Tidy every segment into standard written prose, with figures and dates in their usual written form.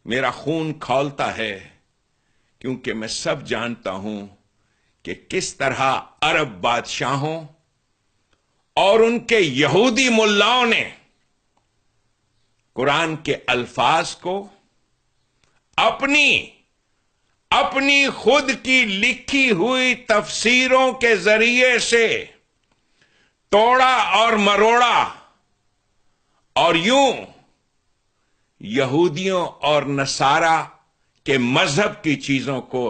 میرا خون کھولتا ہے، کیونکہ میں سب جانتا ہوں کہ کس طرح عرب بادشاہوں اور ان کے یہودی ملاؤں نے قرآن کے الفاظ کو اپنی خود کی لکھی ہوئی تفسیروں کے ذریعے سے توڑا اور مروڑا، اور یوں یہودیوں اور نصارہ کے مذہب کی چیزوں کو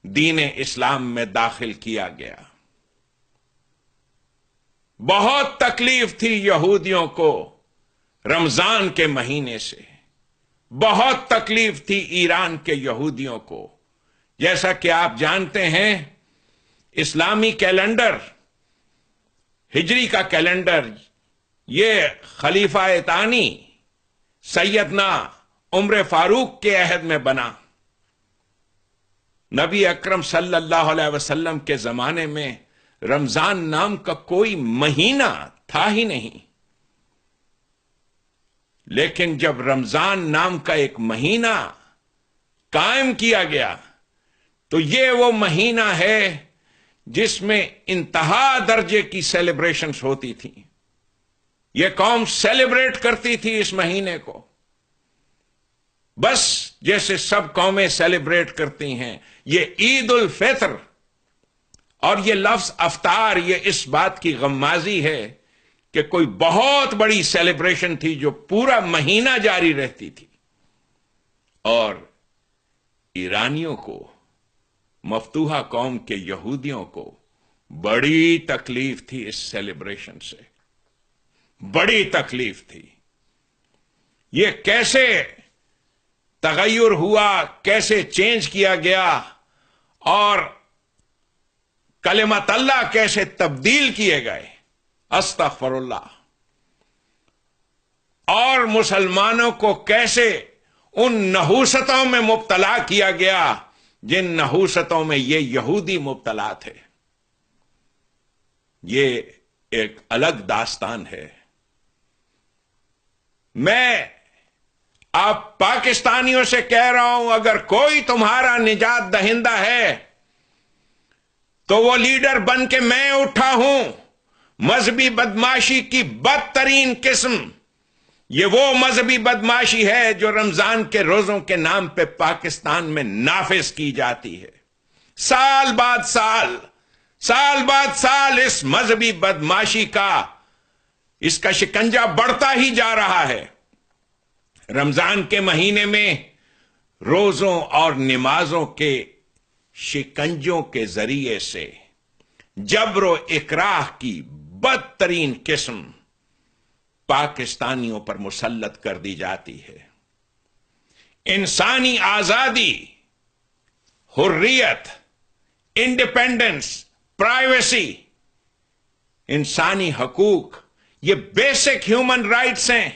دین اسلام میں داخل کیا گیا۔ بہت تکلیف تھی یہودیوں کو رمضان کے مہینے سے، بہت تکلیف تھی ایران کے یہودیوں کو۔ جیسا کہ آپ جانتے ہیں، اسلامی کیلنڈر، ہجری کا کیلنڈر، یہ خلیفہ ثانی سیدنا عمر فاروق کے عہد میں بنا۔ نبی اکرم صلی اللہ علیہ وسلم کے زمانے میں رمضان نام کا کوئی مہینہ تھا ہی نہیں، لیکن جب رمضان نام کا ایک مہینہ قائم کیا گیا تو یہ وہ مہینہ ہے جس میں انتہا درجے کی سیلیبریشنز ہوتی تھیں۔ یہ قوم سیلیبریٹ کرتی تھی اس مہینے کو، بس جیسے سب قومیں سیلیبریٹ کرتی ہیں۔ یہ عید الفطر اور یہ لفظ افطار، یہ اس بات کی غمازی ہے کہ کوئی بہت بڑی سیلیبریشن تھی جو پورا مہینہ جاری رہتی تھی، اور ایرانیوں کو، مفتوحہ قوم کے یہودیوں کو بڑی تکلیف تھی اس سیلیبریشن سے، بڑی تکلیف تھی۔ یہ کیسے تغیر ہوا، کیسے چینج کیا گیا، اور کلمت اللہ کیسے تبدیل کیے گئے، استغفر اللہ، اور مسلمانوں کو کیسے ان نحوستوں میں مبتلا کیا گیا جن نحوستوں میں یہ یہودی مبتلا تھے۔ یہ ایک الگ داستان ہے۔ میں آپ پاکستانیوں سے کہہ رہا ہوں، اگر کوئی تمہارا نجات دہندہ ہے تو وہ لیڈر بن کے میں اٹھا ہوں۔ مذہبی بدماشی کی بدترین قسم یہ وہ مذہبی بدماشی ہے جو رمضان کے روزوں کے نام پہ پاکستان میں نافذ کی جاتی ہے۔ سال بعد سال اس مذہبی بدماشی کا، اس کا شکنجہ بڑھتا ہی جا رہا ہے۔ رمضان کے مہینے میں روزوں اور نمازوں کے شکنجوں کے ذریعے سے جبر و اکراہ کی بدترین قسم پاکستانیوں پر مسلط کر دی جاتی ہے۔ انسانی آزادی، حریت، انڈیپینڈنس، پرائیویسی، انسانی حقوق، یہ بیسک ہیومن رائٹس ہیں،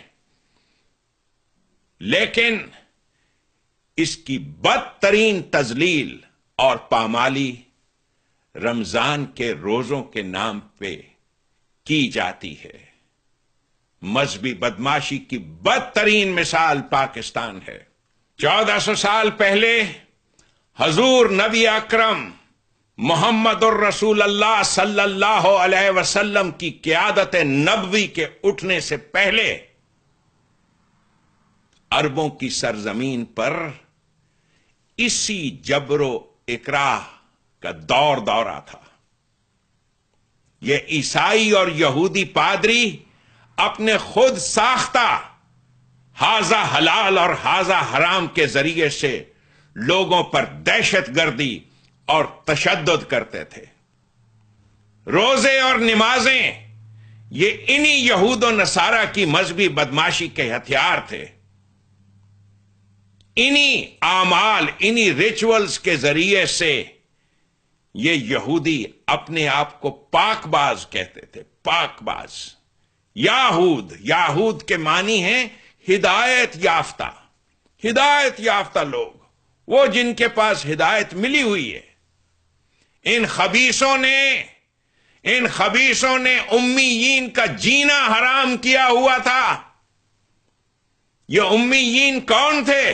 لیکن اس کی بدترین تذلیل اور پامالی رمضان کے روزوں کے نام پہ کی جاتی ہے۔ مذہبی بدماشی کی بدترین مثال پاکستان ہے۔ 1400 سال پہلے حضور نبی اکرم محمد الرسول اللہ صلی اللہ علیہ وسلم کی قیادت نبوی کے اٹھنے سے پہلے عربوں کی سرزمین پر اسی جبر و اکراہ کا دورہ تھا۔ یہ عیسائی اور یہودی پادری اپنے خود ساختہ ہاذا حلال اور ہاذا حرام کے ذریعے سے لوگوں پر دہشت گردی اور تشدد کرتے تھے۔ روزے اور نمازیں یہ انہی یہود و نصارہ کی مذہبی بدماشی کے ہتھیار تھے۔ انہی اعمال، انہی ریچولز کے ذریعے سے یہ یہودی اپنے آپ کو پاک باز کہتے تھے، پاک باز۔ یاہود کے معنی ہیں ہدایت یافتہ، ہدایت یافتہ لوگ، وہ جن کے پاس ہدایت ملی ہوئی ہے۔ ان خبیثوں نے امیین کا جینا حرام کیا ہوا تھا۔ یہ امیین کون تھے؟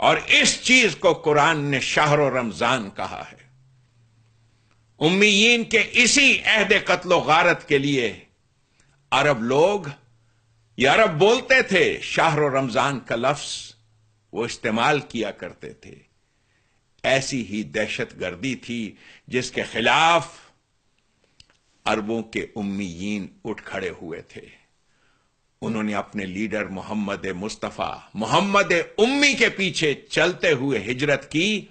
اور اس چیز کو قرآن نے شہر رمضان کہا ہے۔ امیین کے اسی عہد قتل و غارت کے لیے عرب لوگ، یا عرب بولتے تھے، شہر رمضان کا لفظ وہ استعمال کیا کرتے تھے۔ ایسی ہی دہشت گردی تھی جس کے خلاف عربوں کے امیین اٹھ کھڑے ہوئے تھے۔ انہوں نے اپنے لیڈر محمد مصطفیٰ، محمد امی کے پیچھے چلتے ہوئے ہجرت کی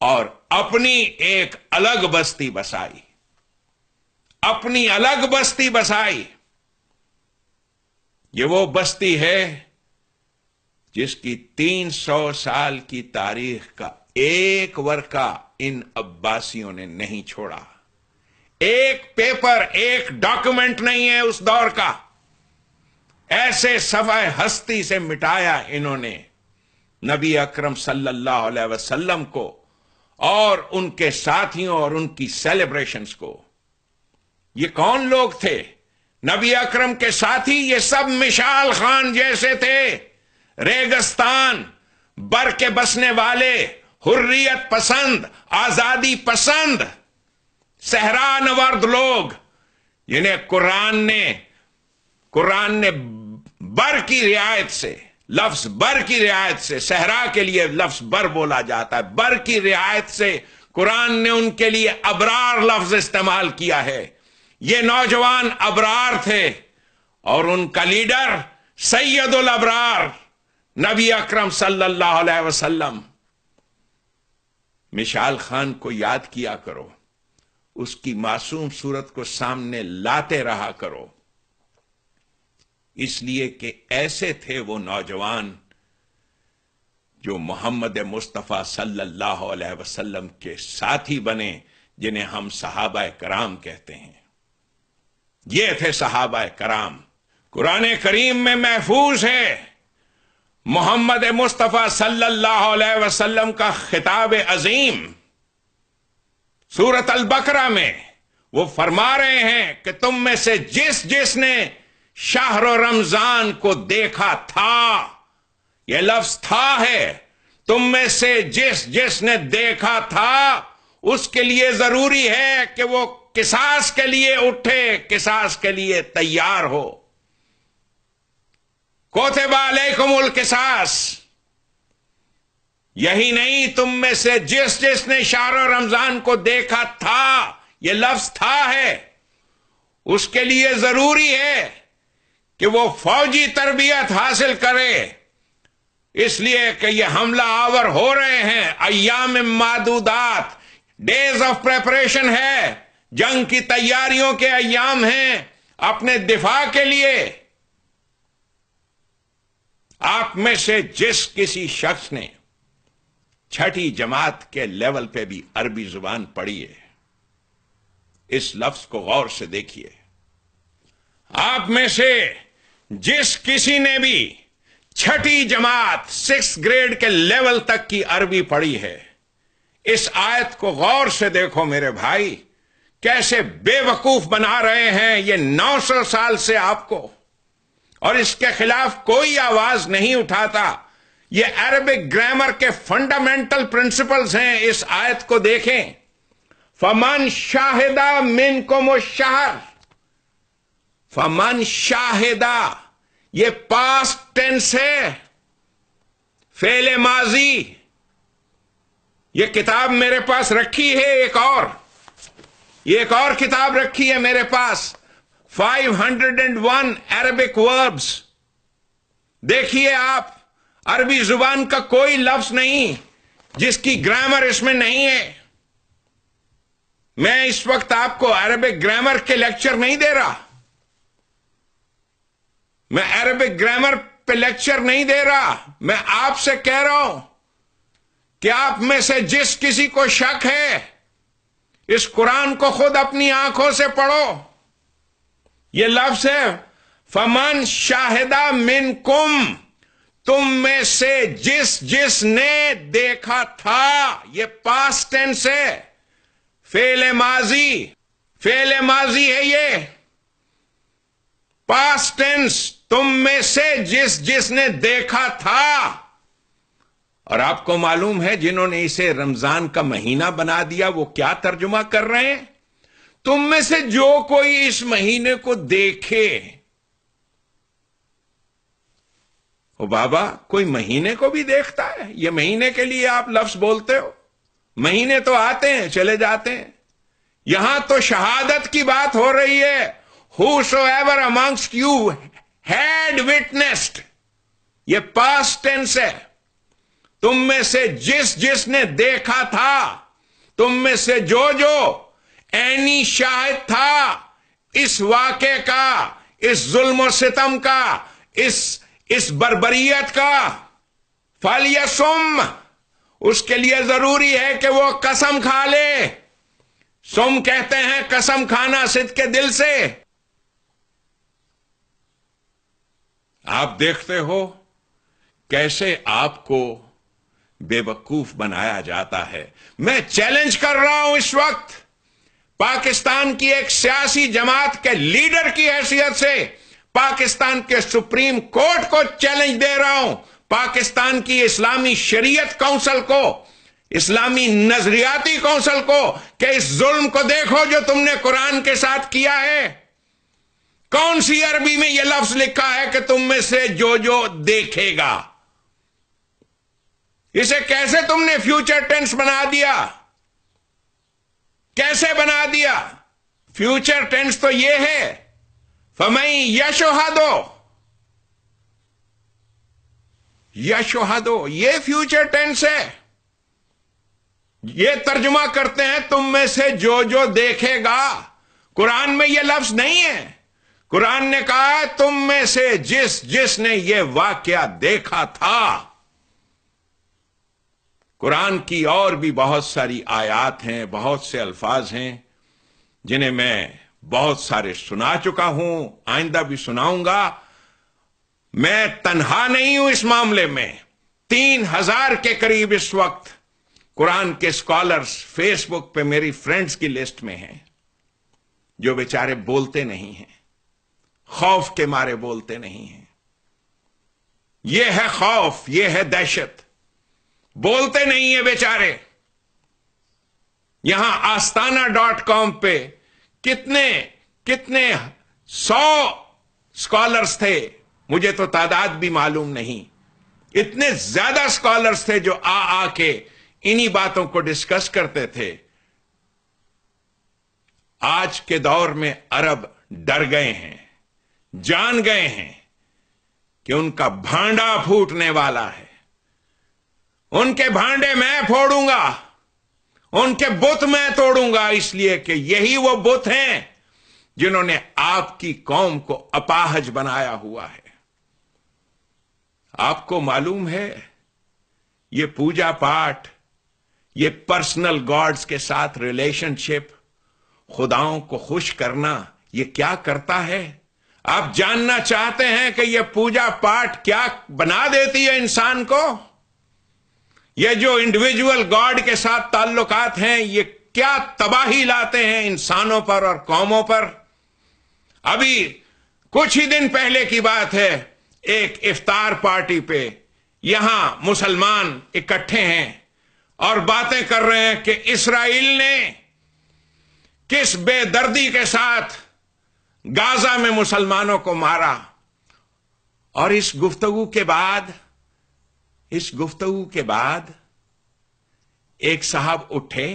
اور اپنی ایک الگ بستی بسائی، اپنی الگ بستی بسائی۔ یہ وہ بستی ہے جس کی 300 سال کی تاریخ کا ایک ورقہ ان عباسیوں نے نہیں چھوڑا، ایک پیپر، ایک ڈاکومنٹ نہیں ہے اس دور کا۔ ایسے صفحہ ہستی سے مٹایا انہوں نے نبی اکرم صلی اللہ علیہ وسلم کو اور ان کے ساتھیوں اور ان کی سیلیبریشنز کو۔ یہ کون لوگ تھے؟ نبی اکرم کے ساتھی یہ سب مشال خان جیسے تھے، ریگستان بر کے بسنے والے، حریت پسند، آزادی پسند، صحرا نورد لوگ، جنہیں قرآن نے بر کی رعایت سے، لفظ بر کی رعایت سے، صحرا کے لیے لفظ بر بولا جاتا ہے، بر کی رعایت سے قرآن نے ان کے لیے ابرار لفظ استعمال کیا ہے۔ یہ نوجوان ابرار تھے اور ان کا لیڈر سید الابرار نبی اکرم صلی اللہ علیہ وسلم۔ مشال خان کو یاد کیا کرو، اس کی معصوم صورت کو سامنے لاتے رہا کرو، اس لیے کہ ایسے تھے وہ نوجوان جو محمد مصطفیٰ صلی اللہ علیہ وسلم کے ساتھی بنے، جنہیں ہم صحابہ کرام کہتے ہیں۔ یہ تھے صحابہ کرام۔ قرآن کریم میں محفوظ ہے محمد مصطفیٰ صلی اللہ علیہ وسلم کا خطاب عظیم۔ سورۃ البقرہ میں وہ فرما رہے ہیں کہ تم میں سے جس نے شہر رمضان کو دیکھا تھا، یہ لفظ تھا ہے، تم میں سے جس نے دیکھا تھا اس کے لیے ضروری ہے کہ وہ قصاص کے لیے اٹھے، قصاص کے لیے تیار ہو۔ کوتب علیکم القصاص۔ یہی نہیں، تم میں سے جس نے شہر رمضان کو دیکھا تھا، یہ لفظ تھا ہے، اس کے لیے ضروری ہے کہ وہ فوجی تربیت حاصل کرے، اس لیے کہ یہ حملہ آور ہو رہے ہیں، ایام معدودات، ڈیز آف پریپریشن ہے، جنگ کی تیاریوں کے ایام ہیں، اپنے دفاع کے لیے۔ آپ میں سے جس کسی شخص نے چھٹی جماعت کے لیول پہ بھی عربی زبان پڑھی ہے، اس لفظ کو غور سے دیکھیے۔ آپ میں سے جس کسی نے بھی چھٹی جماعت 6 گریڈ کے لیول تک کی عربی پڑھی ہے، اس آیت کو غور سے دیکھو میرے بھائی، کیسے بے وقوف بنا رہے ہیں یہ 900 سال سے آپ کو، اور اس کے خلاف کوئی آواز نہیں اٹھاتا۔ یہ عربک گرامر کے فنڈامنٹل پرنسپلز ہیں، اس آیت کو دیکھیں۔ فمن شاہدہ منکم الشہر، فمن شاہدہ، یہ پاسٹ ٹینس ہے، فعل ماضی۔ یہ کتاب میرے پاس رکھی ہے، ایک اور کتاب رکھی ہے میرے پاس، 501 عربک وربز۔ دیکھیے آپ، عربی زبان کا کوئی لفظ نہیں جس کی گرامر اس میں نہیں ہے۔ میں اس وقت آپ کو عربک گرامر کے لیکچر نہیں دے رہا، میں عربک گرامر پہ لیکچر نہیں دے رہا، میں آپ سے کہہ رہا ہوں کہ آپ میں سے جس کسی کو شک ہے، اس قرآن کو خود اپنی آنکھوں سے پڑھو۔ یہ لفظ ہے فمن شاہدہ منکم، تم میں سے جس نے دیکھا تھا، یہ پاسٹ ٹینس ہے، فعل ماضی ہے، یہ پاسٹ ٹینس۔ تم میں سے جس نے دیکھا تھا، اور آپ کو معلوم ہے جنہوں نے اسے رمضان کا مہینہ بنا دیا وہ کیا ترجمہ کر رہے ہیں؟ تم میں سے جو کوئی اس مہینے کو دیکھے. او بابا، کوئی مہینے کو بھی دیکھتا ہے؟ یہ مہینے کے لیے آپ لفظ بولتے ہو؟ مہینے تو آتے ہیں چلے جاتے ہیں. یہاں تو شہادت کی بات ہو رہی ہے. Whosoever amongst you had witnessed. یہ past tense ہے. تم میں سے جس نے دیکھا تھا، تم میں سے جو عینی شاہد تھا اس واقعے کا، اس ظلم و ستم کا، اس بربریت کا، فَلْيَصُمْ، اس کے لیے ضروری ہے کہ وہ قسم کھا لے. سم کہتے ہیں قسم کھانا صدق کے دل سے. آپ دیکھتے ہو کیسے آپ کو بے وقوف بنایا جاتا ہے. میں چیلنج کر رہا ہوں اس وقت پاکستان کی ایک سیاسی جماعت کے لیڈر کی حیثیت سے، پاکستان کے سپریم کورٹ کو چیلنج دے رہا ہوں، پاکستان کی اسلامی شریعت کونسل کو، اسلامی نظریاتی کونسل کو، کہ اس ظلم کو دیکھو جو تم نے قرآن کے ساتھ کیا ہے. کون سی عربی میں یہ لفظ لکھا ہے کہ تم میں سے جو دیکھے گا؟ اسے کیسے تم نے فیوچر ٹینس بنا دیا؟ کیسے بنا دیا؟ فیوچر ٹینس تو یہ ہے فَمَن يَشْهَدُ، یشہدو، یہ فیوچر ٹینس ہے. یہ ترجمہ کرتے ہیں تم میں سے جو دیکھے گا. قرآن میں یہ لفظ نہیں ہے. قرآن نے کہا تم میں سے جس نے یہ واقعہ دیکھا تھا. قرآن کی اور بھی بہت ساری آیات ہیں، بہت سے الفاظ ہیں جنہیں میں بہت سارے سنا چکا ہوں، آئندہ بھی سناؤں گا. میں تنہا نہیں ہوں اس معاملے میں. 3000 کے قریب اس وقت قرآن کے اسکالرز فیس بک پہ میری فرینڈز کی لسٹ میں ہیں جو بیچارے بولتے نہیں ہیں، خوف کے مارے بولتے نہیں ہیں. یہ ہے خوف، یہ ہے دہشت. بولتے نہیں ہیں بیچارے. یہاں astana.com پہ کتنے 100 اسکالرز تھے، مجھے تو تعداد بھی معلوم نہیں. اتنے زیادہ اسکالرز تھے جو آ کے انہی باتوں کو ڈسکس کرتے تھے. آج کے دور میں عرب ڈر گئے ہیں، جان گئے ہیں کہ ان کا بھانڈا پھوٹنے والا ہے. ان کے بھانڈے میں پھوڑوں گا، ان کے بت میں توڑوں گا، اس لیے کہ یہی وہ بت ہیں جنہوں نے آپ کی قوم کو اپاہج بنایا ہوا ہے. آپ کو معلوم ہے یہ پوجا پاٹ، یہ پرسنل گاڈز کے ساتھ ریلیشن شپ، خداؤں کو خوش کرنا، یہ کیا کرتا ہے؟ آپ جاننا چاہتے ہیں کہ یہ پوجا پاٹ کیا بنا دیتی ہے انسان کو؟ یہ جو انڈیویجول گاڈ کے ساتھ تعلقات ہیں یہ کیا تباہی لاتے ہیں انسانوں پر اور قوموں پر؟ ابھی کچھ ہی دن پہلے کی بات ہے، ایک افطار پارٹی پہ یہاں مسلمان اکٹھے ہیں اور باتیں کر رہے ہیں کہ اسرائیل نے کس بے دردی کے ساتھ غازہ میں مسلمانوں کو مارا. اور اس گفتگو کے بعد ایک صاحب اٹھے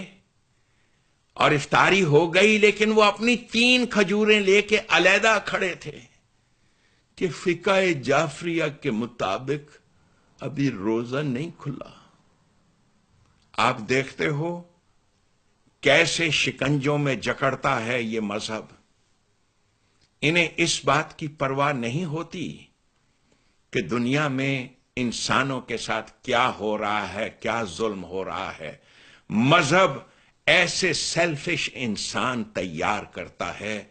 اور افطاری ہو گئی، لیکن وہ اپنی 3 کھجوریں لے کے علیحدہ کھڑے تھے کہ فقہ جعفریہ کے مطابق ابھی روزہ نہیں کھلا. آپ دیکھتے ہو کیسے شکنجوں میں جکڑتا ہے یہ مذہب. انہیں اس بات کی پرواہ نہیں ہوتی کہ دنیا میں انسانوں کے ساتھ کیا ہو رہا ہے، کیا ظلم ہو رہا ہے. مذہب ایسے سیلفش انسان تیار کرتا ہے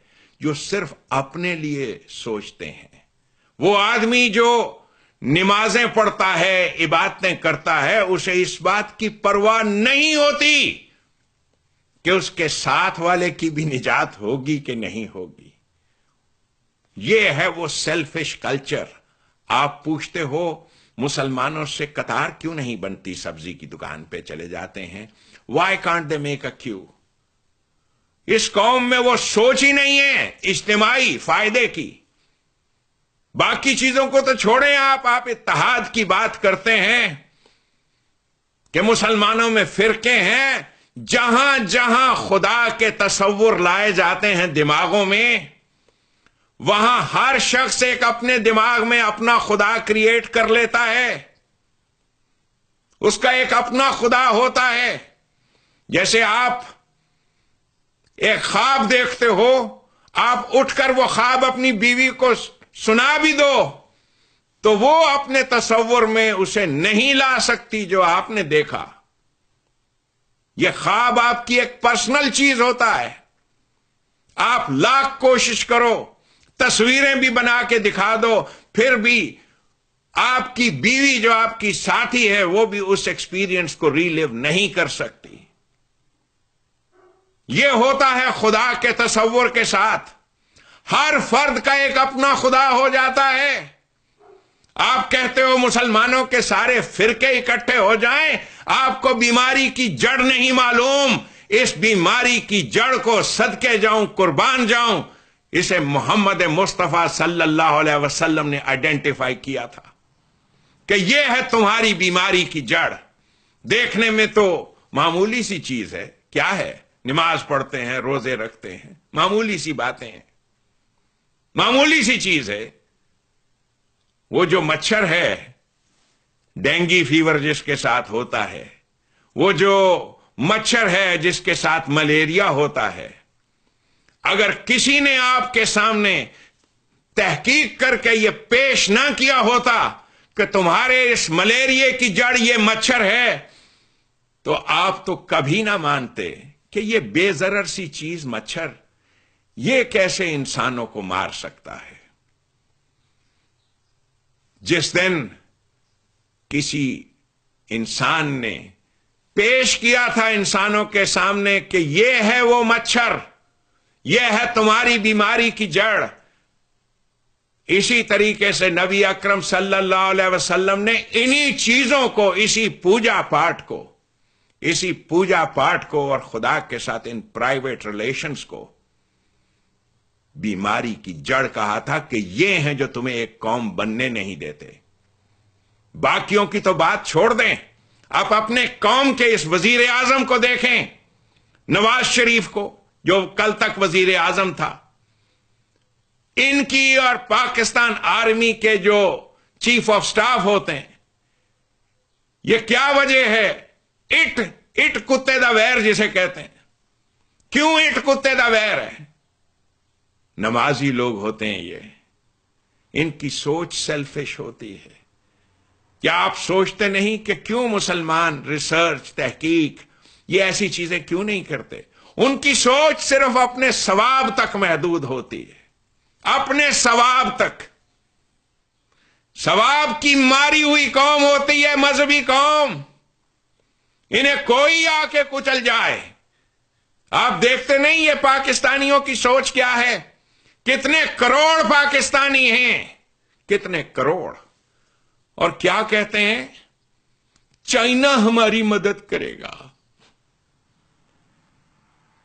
جو صرف اپنے لیے سوچتے ہیں. وہ آدمی جو نمازیں پڑھتا ہے، عبادتیں کرتا ہے، اسے اس بات کی پرواہ نہیں ہوتی کہ اس کے ساتھ والے کی بھی نجات ہوگی کہ نہیں ہوگی. یہ ہے وہ سیلفش کلچر. آپ پوچھتے ہو مسلمانوں سے قطار کیوں نہیں بنتی؟ سبزی کی دکان پہ چلے جاتے ہیں. Why can't they make a queue? اس قوم میں وہ سوچ ہی نہیں ہے اجتماعی فائدے کی. باقی چیزوں کو تو چھوڑیں آپ اتحاد کی بات کرتے ہیں کہ مسلمانوں میں فرقے ہیں. جہاں جہاں خدا کے تصور لائے جاتے ہیں دماغوں میں، وہاں ہر شخص ایک اپنے دماغ میں اپنا خدا کریٹ کر لیتا ہے. اس کا ایک اپنا خدا ہوتا ہے. جیسے آپ ایک خواب دیکھتے ہو، آپ اٹھ کر وہ خواب اپنی بیوی کو سنا بھی دو تو وہ اپنے تصور میں اسے نہیں لا سکتی جو آپ نے دیکھا. یہ خواب آپ کی ایک پرسنل چیز ہوتا ہے. آپ لاکھ کوشش کرو، تصویریں بھی بنا کے دکھا دو، پھر بھی آپ کی بیوی جو آپ کی ساتھی ہے وہ بھی اس ایکسپیرینس کو ری لیو نہیں کر سکتی. یہ ہوتا ہے خدا کے تصور کے ساتھ. ہر فرد کا ایک اپنا خدا ہو جاتا ہے. آپ کہتے ہو مسلمانوں کے سارے فرقے اکٹھے ہو جائیں، آپ کو بیماری کی جڑ نہیں معلوم. اس بیماری کی جڑ کو صدقے جاؤں، قربان جاؤں، اسے محمد مصطفیٰ صلی اللہ علیہ وسلم نے آئیڈینٹیفائی کیا تھا کہ یہ ہے تمہاری بیماری کی جڑ. دیکھنے میں تو معمولی سی چیز ہے. کیا ہے؟ نماز پڑھتے ہیں، روزے رکھتے ہیں، معمولی سی باتیں ہیں، معمولی سی چیز ہے. وہ جو مچھر ہے، ڈینگی فیور جس کے ساتھ ہوتا ہے، وہ جو مچھر ہے جس کے ساتھ ملیریا ہوتا ہے، اگر کسی نے آپ کے سامنے تحقیق کر کے یہ پیش نہ کیا ہوتا کہ تمہارے اس ملیریا کی جڑ یہ مچھر ہے، تو آپ تو کبھی نہ مانتے کہ یہ بے ضرر سی چیز مچھر یہ کیسے انسانوں کو مار سکتا ہے. جس دن کسی انسان نے پیش کیا تھا انسانوں کے سامنے کہ یہ ہے وہ مچھر، یہ ہے تمہاری بیماری کی جڑ، اسی طریقے سے نبی اکرم صلی اللہ علیہ وسلم نے انہی چیزوں کو، اسی پوجا پاٹ کو اور خدا کے ساتھ ان پرائیویٹ ریلیشنز کو بیماری کی جڑ کہا تھا کہ یہ ہیں جو تمہیں ایک قوم بننے نہیں دیتے. باقیوں کی تو بات چھوڑ دیں، آپ اپنے قوم کے اس وزیر اعظم کو دیکھیں، نواز شریف کو جو کل تک وزیر اعظم تھا. ان کی اور پاکستان آرمی کے جو چیف آف سٹاف ہوتے ہیں، یہ کیا وجہ ہے؟ اٹ کتے دا ویر جسے کہتے ہیں. کیوں اٹ کتے دا ویر ہے؟ نمازی لوگ ہوتے ہیں یہ، ان کی سوچ سیلفش ہوتی ہے. کیا آپ سوچتے نہیں کہ کیوں مسلمان ریسرچ، تحقیق، یہ ایسی چیزیں کیوں نہیں کرتے؟ ان کی سوچ صرف اپنے ثواب تک محدود ہوتی ہے، اپنے ثواب تک. ثواب کی ماری ہوئی قوم ہوتی ہے مذہبی قوم. انہیں کوئی آ کے کچل جائے. آپ دیکھتے نہیں یہ پاکستانیوں کی سوچ کیا ہے؟ کتنے کروڑ پاکستانی ہیں، کتنے کروڑ، اور کیا کہتے ہیں؟ چائنا ہماری مدد کرے گا.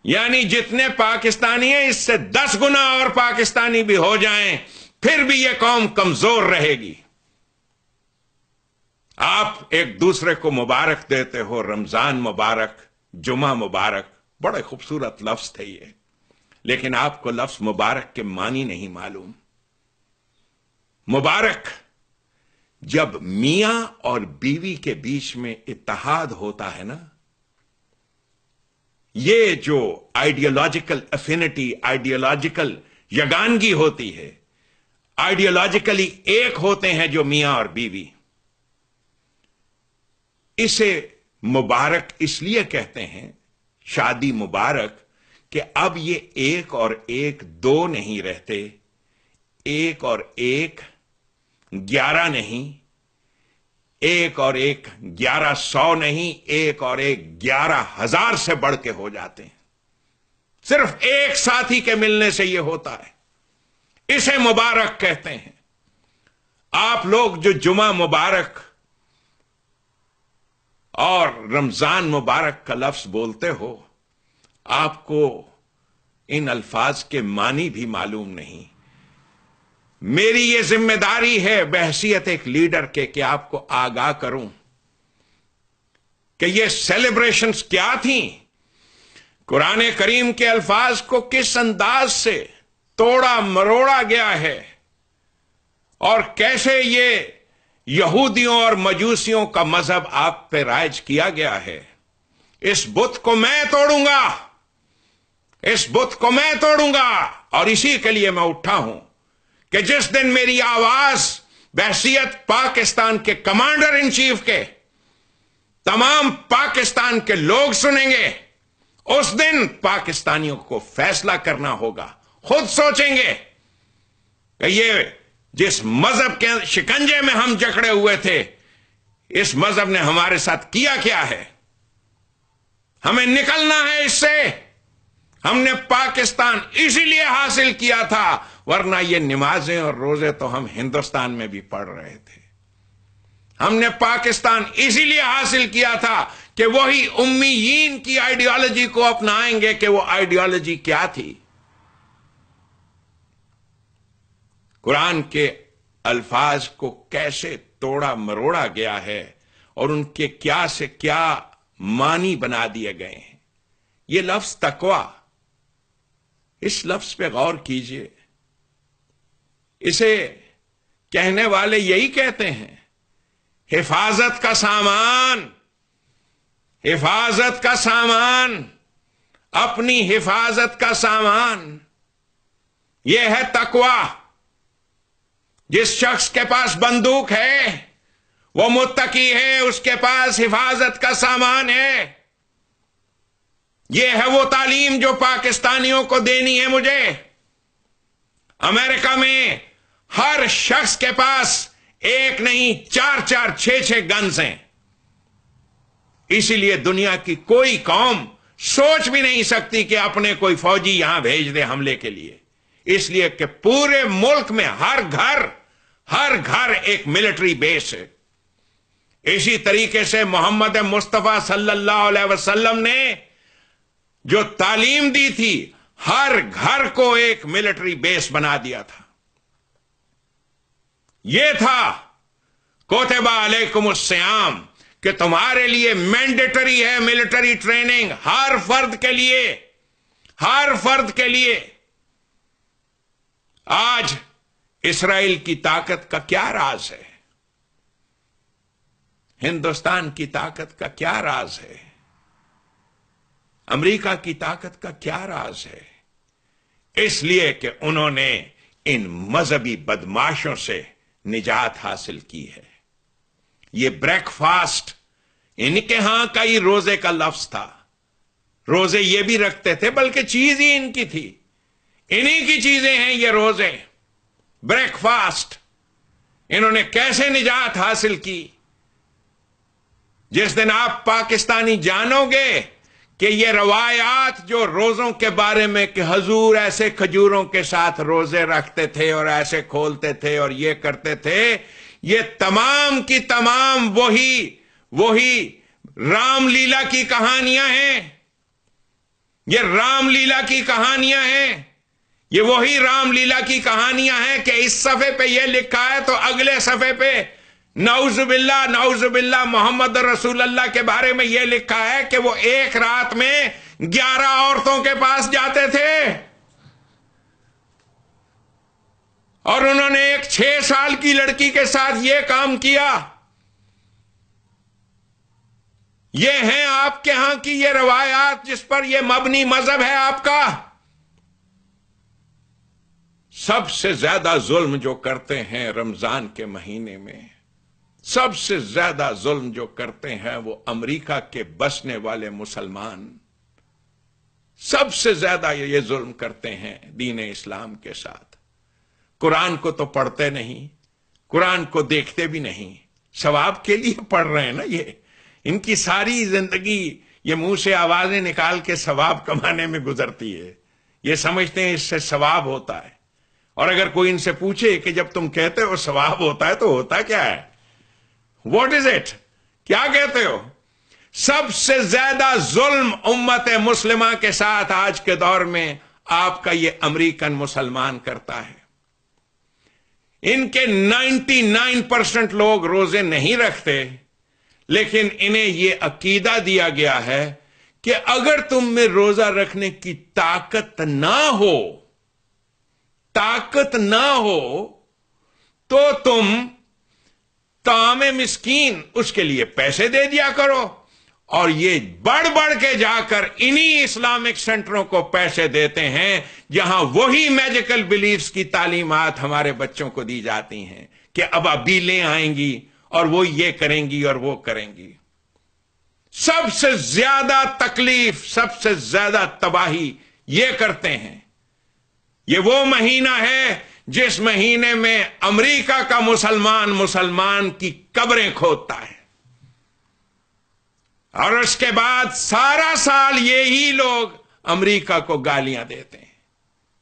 یعنی جتنے پاکستانی ہیں اس سے 10 گنا اور پاکستانی بھی ہو جائیں پھر بھی یہ قوم کمزور رہے گی. آپ ایک دوسرے کو مبارک دیتے ہو، رمضان مبارک، جمعہ مبارک، بڑے خوبصورت لفظ تھے یہ، لیکن آپ کو لفظ مبارک کے معنی نہیں معلوم. مبارک جب میاں اور بیوی کے بیچ میں اتحاد ہوتا ہے نا، یہ جو آئیڈیالوجیکل افینٹی، آئیڈیالوجیکل یگانگی ہوتی ہے، آئیڈیالوجیکلی ایک ہوتے ہیں جو میاں اور بیوی، اسے مبارک اس لیے کہتے ہیں، شادی مبارک، کہ اب یہ ایک اور ایک 2 نہیں رہتے، ایک اور ایک 11 نہیں، ایک اور ایک 1100 نہیں، ایک اور ایک 11,000 سے بڑھ کے ہو جاتے ہیں. صرف ایک ساتھی کے ملنے سے یہ ہوتا ہے. اسے مبارک کہتے ہیں. آپ لوگ جو جمعہ مبارک اور رمضان مبارک کا لفظ بولتے ہو، آپ کو ان الفاظ کے معنی بھی معلوم نہیں۔ میری یہ ذمہ داری ہے بحیثیت ایک لیڈر کے کہ آپ کو آگاہ کروں کہ یہ سیلیبریشنز کیا تھیں، قرآن کریم کے الفاظ کو کس انداز سے توڑا مروڑا گیا ہے، اور کیسے یہ یہودیوں اور مجوسیوں کا مذہب آپ پہ رائج کیا گیا ہے۔ اس بت کو میں توڑوں گا، اس بت کو میں توڑوں گا، اور اسی کے لیے میں اٹھا ہوں کہ جس دن میری آواز بحیثیت پاکستان کے کمانڈر ان چیف کے تمام پاکستان کے لوگ سنیں گے، اس دن پاکستانیوں کو فیصلہ کرنا ہوگا، خود سوچیں گے کہ یہ جس مذہب کے شکنجے میں ہم جکڑے ہوئے تھے، اس مذہب نے ہمارے ساتھ کیا کیا ہے۔ ہمیں نکلنا ہے اس سے۔ ہم نے پاکستان اسی لیے حاصل کیا تھا، ورنہ یہ نمازیں اور روزے تو ہم ہندوستان میں بھی پڑھ رہے تھے۔ ہم نے پاکستان اسی لیے حاصل کیا تھا کہ وہی امیین کی آئیڈیالوجی کو اپنائیں گے کہ وہ آئیڈیالوجی کیا تھی۔ قرآن کے الفاظ کو کیسے توڑا مروڑا گیا ہے اور ان کے کیا سے کیا معنی بنا دیے گئے ہیں۔ یہ لفظ تقوی، اس لفظ پہ غور کیجئے۔ اسے کہنے والے یہی کہتے ہیں، حفاظت کا سامان، حفاظت کا سامان، اپنی حفاظت کا سامان، یہ ہے تقوی۔ جس شخص کے پاس بندوق ہے وہ متقی ہے، اس کے پاس حفاظت کا سامان ہے۔ یہ ہے وہ تعلیم جو پاکستانیوں کو دینی ہے مجھے۔ امریکہ میں ہر شخص کے پاس ایک نہیں 4 6 گنز ہیں۔ اسی لیے دنیا کی کوئی قوم سوچ بھی نہیں سکتی کہ اپنے کوئی فوجی یہاں بھیج دے حملے کے لیے، اس لیے کہ پورے ملک میں ہر گھر ایک ملٹری بیس ہے۔ اسی طریقے سے محمد مصطفیٰ صلی اللہ علیہ وسلم نے جو تعلیم دی تھی، ہر گھر کو ایک ملٹری بیس بنا دیا تھا۔ یہ تھا کوتب علیکم الصیام کہ تمہارے لیے مینڈیٹری ہے ملٹری ٹریننگ، ہر فرد کے لیے، ہر فرد کے لیے۔ آج اسرائیل کی طاقت کا کیا راز ہے؟ ہندوستان کی طاقت کا کیا راز ہے؟ امریکہ کی طاقت کا کیا راز ہے؟ اس لیے کہ انہوں نے ان مذہبی بدماشوں سے نجات حاصل کی ہے۔ یہ بریک فاسٹ ان کے ہاں کا ہی روزے کا لفظ تھا۔ روزے یہ بھی رکھتے تھے، بلکہ چیز ہی ان کی تھی، انہی کی چیزیں ہیں یہ روزے، بریک فاسٹ۔ انہوں نے کیسے نجات حاصل کی؟ جس دن آپ پاکستانی جانو گے کہ یہ روایات جو روزوں کے بارے میں کہ حضور ایسے کھجوروں کے ساتھ روزے رکھتے تھے اور ایسے کھولتے تھے اور یہ کرتے تھے، یہ تمام کی تمام وہی رام لیلا کی کہانیاں ہیں۔ یہ رام لیلا کی کہانیاں ہیں، یہ وہی رام لیلا کی کہانیاں ہیں کہ اس صفحے پہ یہ لکھا ہے تو اگلے صفحے پہ نعوذ باللہ محمد رسول اللہ کے بارے میں یہ لکھا ہے کہ وہ ایک رات میں 11 عورتوں کے پاس جاتے تھے، اور انہوں نے ایک 6 سال کی لڑکی کے ساتھ یہ کام کیا۔ یہ ہیں آپ کے ہاں کی یہ روایات جس پر یہ مبنی مذہب ہے آپ کا۔ سب سے زیادہ ظلم جو کرتے ہیں رمضان کے مہینے میں، سب سے زیادہ ظلم جو کرتے ہیں وہ امریکہ کے بسنے والے مسلمان، سب سے زیادہ یہ ظلم کرتے ہیں دین اسلام کے ساتھ۔ قرآن کو تو پڑھتے نہیں، قرآن کو دیکھتے بھی نہیں، ثواب کے لیے پڑھ رہے ہیں نا۔ یہ ان کی ساری زندگی یہ منہ سے آوازیں نکال کے ثواب کمانے میں گزرتی ہے، یہ سمجھتے ہیں اس سے ثواب ہوتا ہے، اور اگر کوئی ان سے پوچھے کہ جب تم کہتے ہو ثواب ہوتا ہے تو ہوتا کیا ہے؟ What is it? کیا کہتے ہو؟ سب سے زیادہ ظلم امت مسلمہ کے ساتھ آج کے دور میں آپ کا یہ امریکن مسلمان کرتا ہے. ان کے 99% لوگ روزے نہیں رکھتے، لیکن انہیں یہ عقیدہ دیا گیا ہے کہ اگر تم میں روزہ رکھنے کی طاقت نہ ہو تو تم طعام مسکین اس کے لیے پیسے دے دیا کرو. اور یہ بڑھ کے جا کر انہی اسلامک سینٹروں کو پیسے دیتے ہیں جہاں وہی میجیکل بلیفز کی تعلیمات ہمارے بچوں کو دی جاتی ہیں کہ اب ابیلیں آئیں گی اور وہ یہ کریں گی اور وہ کریں گی. سب سے زیادہ تکلیف، سب سے زیادہ تباہی یہ کرتے ہیں. یہ وہ مہینہ ہے جس مہینے میں امریکہ کا مسلمان کی قبریں کھودتا ہے، اور اس کے بعد سارا سال یہی لوگ امریکہ کو گالیاں دیتے ہیں،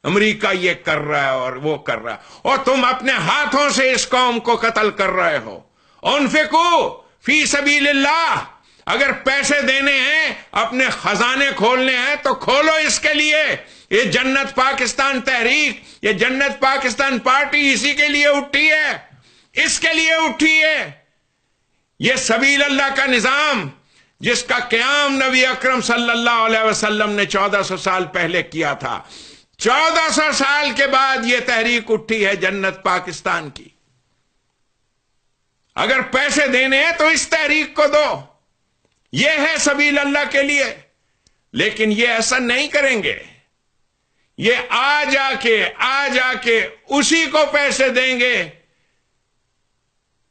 امریکہ یہ کر رہا ہے اور وہ کر رہا ہے، اور تم اپنے ہاتھوں سے اس قوم کو قتل کر رہے ہو. انفقوا فی سبیل اللہ. اگر پیسے دینے ہیں، اپنے خزانے کھولنے ہیں تو کھولو اس کے لیے. یہ جنت پاکستان تحریک، یہ جنت پاکستان پارٹی اسی کے لیے اٹھی ہے، اس کے لیے اٹھی ہے. یہ سبیل اللہ کا نظام جس کا قیام نبی اکرم صلی اللہ علیہ وسلم نے 1400 سال پہلے کیا تھا، 1400 سال کے بعد یہ تحریک اٹھی ہے جنت پاکستان کی. اگر پیسے دینے ہیں تو اس تحریک کو دو، یہ ہے سبیل اللہ کے لیے. لیکن یہ ایسا نہیں کریں گے. یہ آ جا کے اسی کو پیسے دیں گے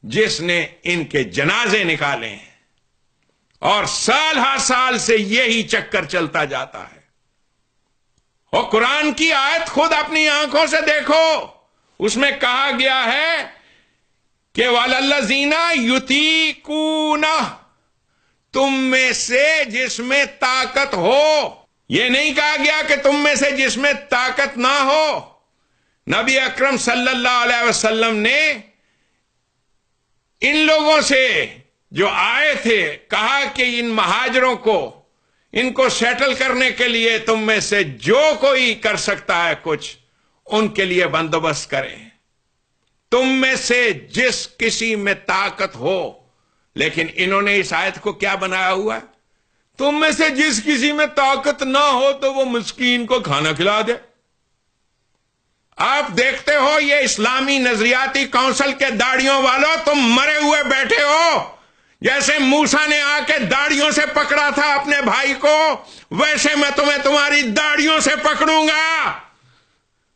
جس نے ان کے جنازے نکالے ہیں، اور سال ہر سال سے یہی چکر چلتا جاتا ہے. اور قرآن کی آیت خود اپنی آنکھوں سے دیکھو، اس میں کہا گیا ہے کہ وَلَلَّذِينَ يُطِيقُونَهُ، تم میں سے جس میں طاقت ہو. یہ نہیں کہا گیا کہ تم میں سے جس میں طاقت نہ ہو. نبی اکرم صلی اللہ علیہ وسلم نے ان لوگوں سے جو آئے تھے کہا کہ ان مہاجروں کو، ان کو سیٹل کرنے کے لیے تم میں سے جو کوئی کر سکتا ہے کچھ، ان کے لیے بندوبست کریں، تم میں سے جس کسی میں طاقت ہو. لیکن انہوں نے اس آیت کو کیا بنایا ہوا ہے؟ تم میں سے جس کسی میں طاقت نہ ہو تو وہ مسکین کو کھانا کھلا دے. آپ دیکھتے ہو یہ اسلامی نظریاتی کونسل کے داڑھیوں والوں، تم مرے ہوئے بیٹھے ہو. جیسے موسیٰ نے آ کے داڑھیوں سے پکڑا تھا اپنے بھائی کو، ویسے میں تمہیں تمہاری داڑھیوں سے پکڑوں گا.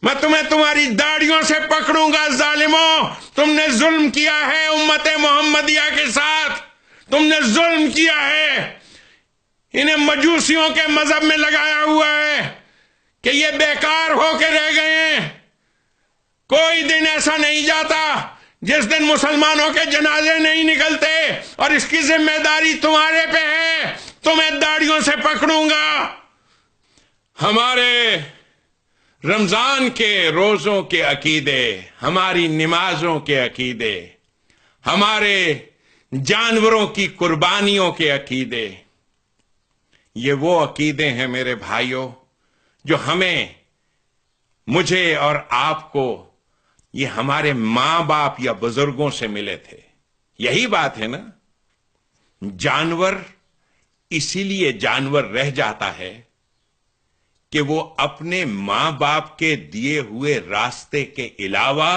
میں تمہیں تمہاری داڑھیوں سے پکڑوں گا. ظالموں، تم نے ظلم کیا ہے امت محمدیہ کے ساتھ، تم نے ظلم کیا ہے. انہیں مجوسیوں کے مذہب میں لگایا ہوا ہے کہ یہ بیکار ہو کے رہ گئے ہیں. کوئی دن ایسا نہیں جاتا جس دن مسلمانوں کے جنازے نہیں نکلتے، اور اس کی ذمہ داری تمہارے پہ ہے. تمہیں داڑھیوں سے پکڑوں گا. ہمارے رمضان کے روزوں کے عقیدے، ہماری نمازوں کے عقیدے، ہمارے جانوروں کی قربانیوں کے عقیدے، یہ وہ عقیدے ہیں میرے بھائیوں جو مجھے اور آپ کو یہ ہمارے ماں باپ یا بزرگوں سے ملے تھے. یہی بات ہے نا. جانور اسی لیے جانور رہ جاتا ہے کہ وہ اپنے ماں باپ کے دیے ہوئے راستے کے علاوہ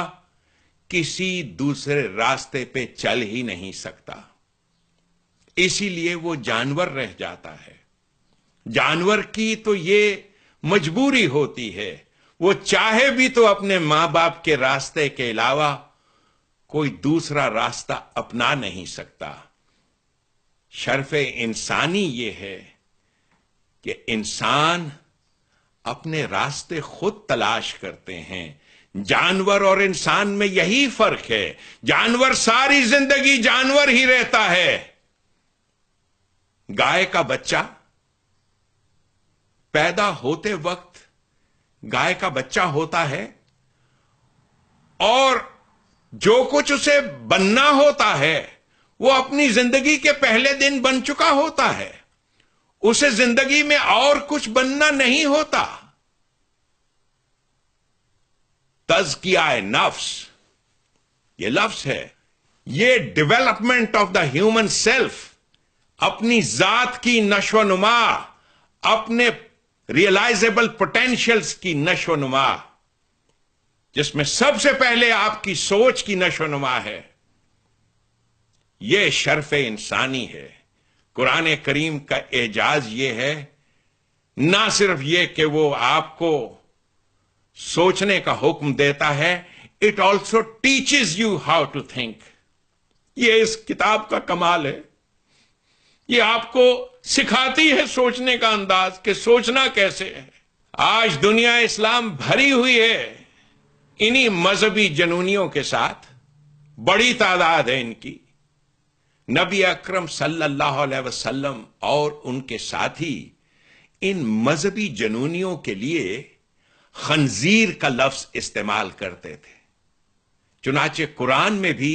کسی دوسرے راستے پہ چل ہی نہیں سکتا. اسی لیے وہ جانور رہ جاتا ہے. جانور کی تو یہ مجبوری ہوتی ہے، وہ چاہے بھی تو اپنے ماں باپ کے راستے کے علاوہ کوئی دوسرا راستہ اپنا نہیں سکتا. شرف انسانی یہ ہے کہ انسان اپنے راستے خود تلاش کرتے ہیں. جانور اور انسان میں یہی فرق ہے. جانور ساری زندگی جانور ہی رہتا ہے. گائے کا بچہ پیدا ہوتے وقت گائے کا بچہ ہوتا ہے اور جو کچھ اسے بننا ہوتا ہے وہ اپنی زندگی کے پہلے دن بن چکا ہوتا ہے. اسے زندگی میں اور کچھ بننا نہیں ہوتا. تزکیہ نفس یہ لفظ ہے. یہ development of the human self, اپنی ذات کی نشو و نما، اپنے ریئلائزیبل پوٹینشیلز کی نشو و نما، جس میں سب سے پہلے آپ کی سوچ کی نشو و نما ہے. یہ شرف انسانی ہے. قرآن کریم کا اعجاز یہ ہے، نہ صرف یہ کہ وہ آپ کو سوچنے کا حکم دیتا ہے، it also teaches you how to think. یہ اس کتاب کا کمال ہے. یہ آپ کو سکھاتی ہے سوچنے کا انداز کہ سوچنا کیسے ہے. آج دنیا اسلام بھری ہوئی ہے انہی مذہبی جنونیوں کے ساتھ. بڑی تعداد ہے ان کی. نبی اکرم صلی اللہ علیہ وسلم اور ان کے ساتھی ان مذہبی جنونیوں کے لیے خنزیر کا لفظ استعمال کرتے تھے. چنانچہ قرآن میں بھی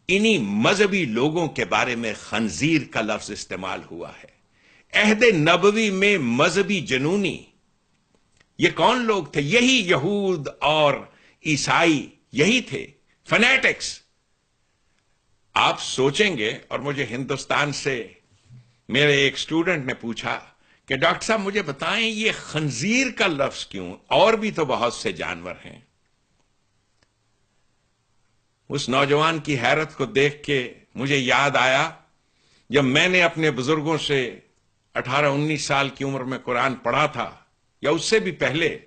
انہی مذہبی لوگوں کے بارے میں خنزیر کا لفظ استعمال ہوا ہے. عہد نبوی میں مذہبی جنونی یہ کون لوگ تھے؟ یہی یہود اور عیسائی یہی تھے، فنیٹکس. آپ سوچیں گے، اور مجھے ہندوستان سے میرے ایک اسٹوڈنٹ نے پوچھا کہ ڈاکٹر صاحب مجھے بتائیں یہ خنزیر کا لفظ کیوں؟ اور بھی تو بہت سے جانور ہیں. اس نوجوان کی حیرت کو دیکھ کے مجھے یاد آیا جب میں نے اپنے بزرگوں سے 18-19 سال کی عمر میں قرآن پڑھا تھا، یا اس سے بھی پہلے.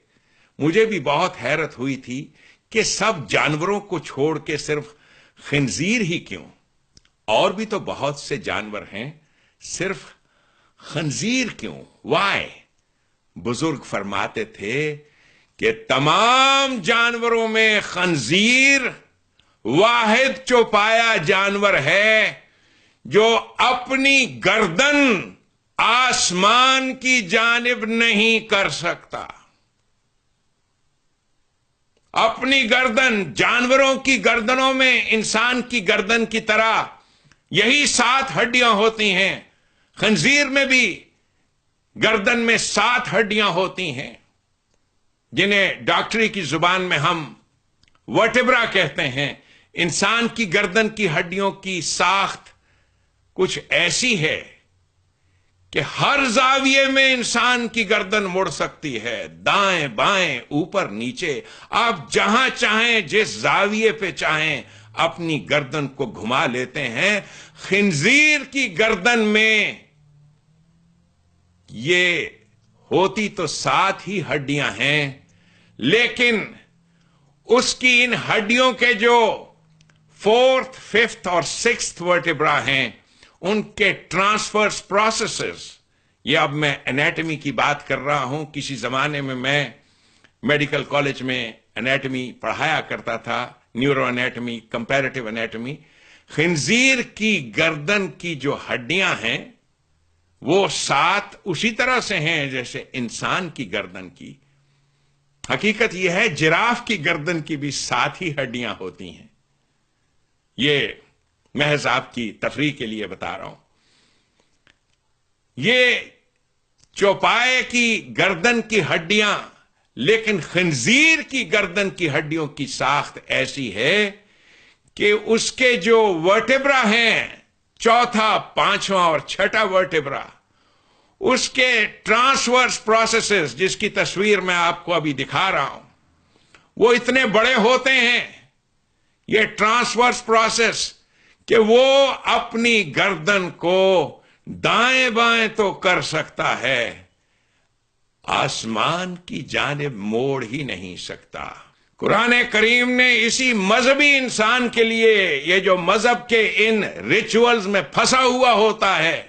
مجھے بھی بہت حیرت ہوئی تھی کہ سب جانوروں کو چھوڑ کے صرف خنزیر ہی کیوں؟ اور بھی تو بہت سے جانور ہیں، صرف خنزیر کیوں؟ وائے؟ بزرگ فرماتے تھے کہ تمام جانوروں میں خنزیر واحد چوپایا جانور ہے جو اپنی گردن آسمان کی جانب نہیں کر سکتا. اپنی گردن، جانوروں کی گردنوں میں انسان کی گردن کی طرح یہی 7 ہڈیاں ہوتی ہیں. خنزیر میں بھی گردن میں 7 ہڈیاں ہوتی ہیں، جنہیں ڈاکٹری کی زبان میں ہم ورٹیبرا کہتے ہیں. انسان کی گردن کی ہڈیوں کی ساخت کچھ ایسی ہے کہ ہر زاویے میں انسان کی گردن مڑ سکتی ہے، دائیں بائیں اوپر نیچے. آپ جہاں چاہیں، جس زاویے پہ چاہیں اپنی گردن کو گھما لیتے ہیں. خنزیر کی گردن میں یہ ہوتی تو 7 ہی ہڈیاں ہیں، لیکن اس کی ان ہڈیوں کے جو 4th, 5th اور 6th ورٹیبرا ہیں، ان کے ٹرانسفرس پروسیسز. یہ اب میں انیٹمی کی بات کر رہا ہوں. کسی زمانے میں میڈیکل کالج میں انیٹمی پڑھایا کرتا تھا، نیورو انیٹمی، کمپیریٹو انیٹمی. خنزیر کی گردن کی جو ہڈیاں ہیں وہ 7 اسی طرح سے ہیں جیسے انسان کی گردن کی. حقیقت یہ ہے جراف کی گردن کی بھی 7 ہی ہڈیاں ہوتی ہیں. یہ محض آپ کی تفریح کے لیے بتا رہا ہوں. یہ چوپائے کی گردن کی ہڈیاں، لیکن خنزیر کی گردن کی ہڈیوں کی ساخت ایسی ہے کہ اس کے جو ورٹیبرا ہیں، 4تھا، 5واں اور 6واں ورٹیبرا، اس کے ٹرانسورس پروسیسز جس کی تصویر میں آپ کو ابھی دکھا رہا ہوں، وہ اتنے بڑے ہوتے ہیں یہ ٹرانسورس پروسیس کہ وہ اپنی گردن کو دائیں بائیں تو کر سکتا ہے، آسمان کی جانب موڑ ہی نہیں سکتا. قرآن کریم نے اسی مذہبی انسان کے لیے، یہ جو مذہب کے ان ریچولز میں پھنسا ہوا ہوتا ہے،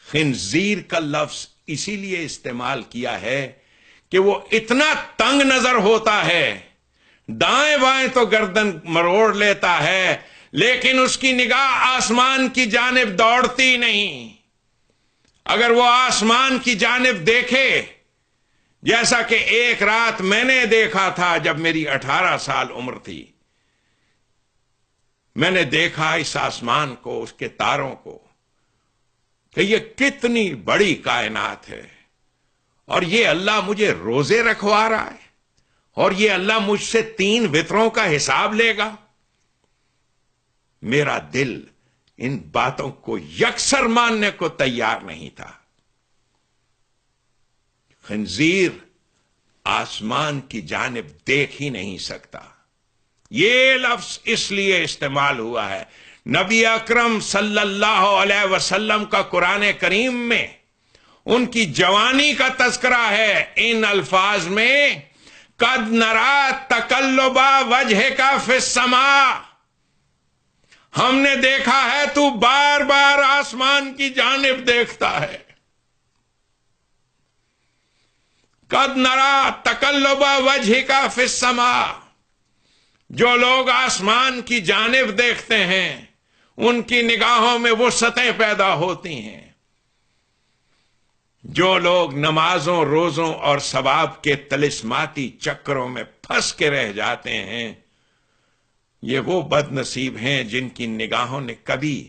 خنزیر کا لفظ اسی لیے استعمال کیا ہے کہ وہ اتنا تنگ نظر ہوتا ہے، دائیں بائیں تو گردن مروڑ لیتا ہے، لیکن اس کی نگاہ آسمان کی جانب دوڑتی نہیں. اگر وہ آسمان کی جانب دیکھے جیسا کہ ایک رات میں نے دیکھا تھا جب میری 18 سال عمر تھی. میں نے دیکھا اس آسمان کو، اس کے تاروں کو، کہ یہ کتنی بڑی کائنات ہے، اور یہ اللہ مجھے روزے رکھوا رہا ہے، اور یہ اللہ مجھ سے 3 وطروں کا حساب لے گا. میرا دل ان باتوں کو یکسر ماننے کو تیار نہیں تھا. خنزیر آسمان کی جانب دیکھ ہی نہیں سکتا. یہ لفظ اس لیے استعمال ہوا ہے. نبی اکرم صلی اللہ علیہ وسلم کا قرآن کریم میں ان کی جوانی کا تذکرہ ہے ان الفاظ میں، قد نرا تقلب وجہک فی السماء. ہم نے دیکھا ہے تو بار بار آسمان کی جانب دیکھتا ہے. قد نرا تقلب وجہک فی السماء. جو لوگ آسمان کی جانب دیکھتے ہیں ان کی نگاہوں میں وسعتیں پیدا ہوتی ہیں. جو لوگ نمازوں، روزوں اور ثواب کے طلسماتی چکروں میں پھنس کے رہ جاتے ہیں، یہ وہ بد نصیب ہیں جن کی نگاہوں نے کبھی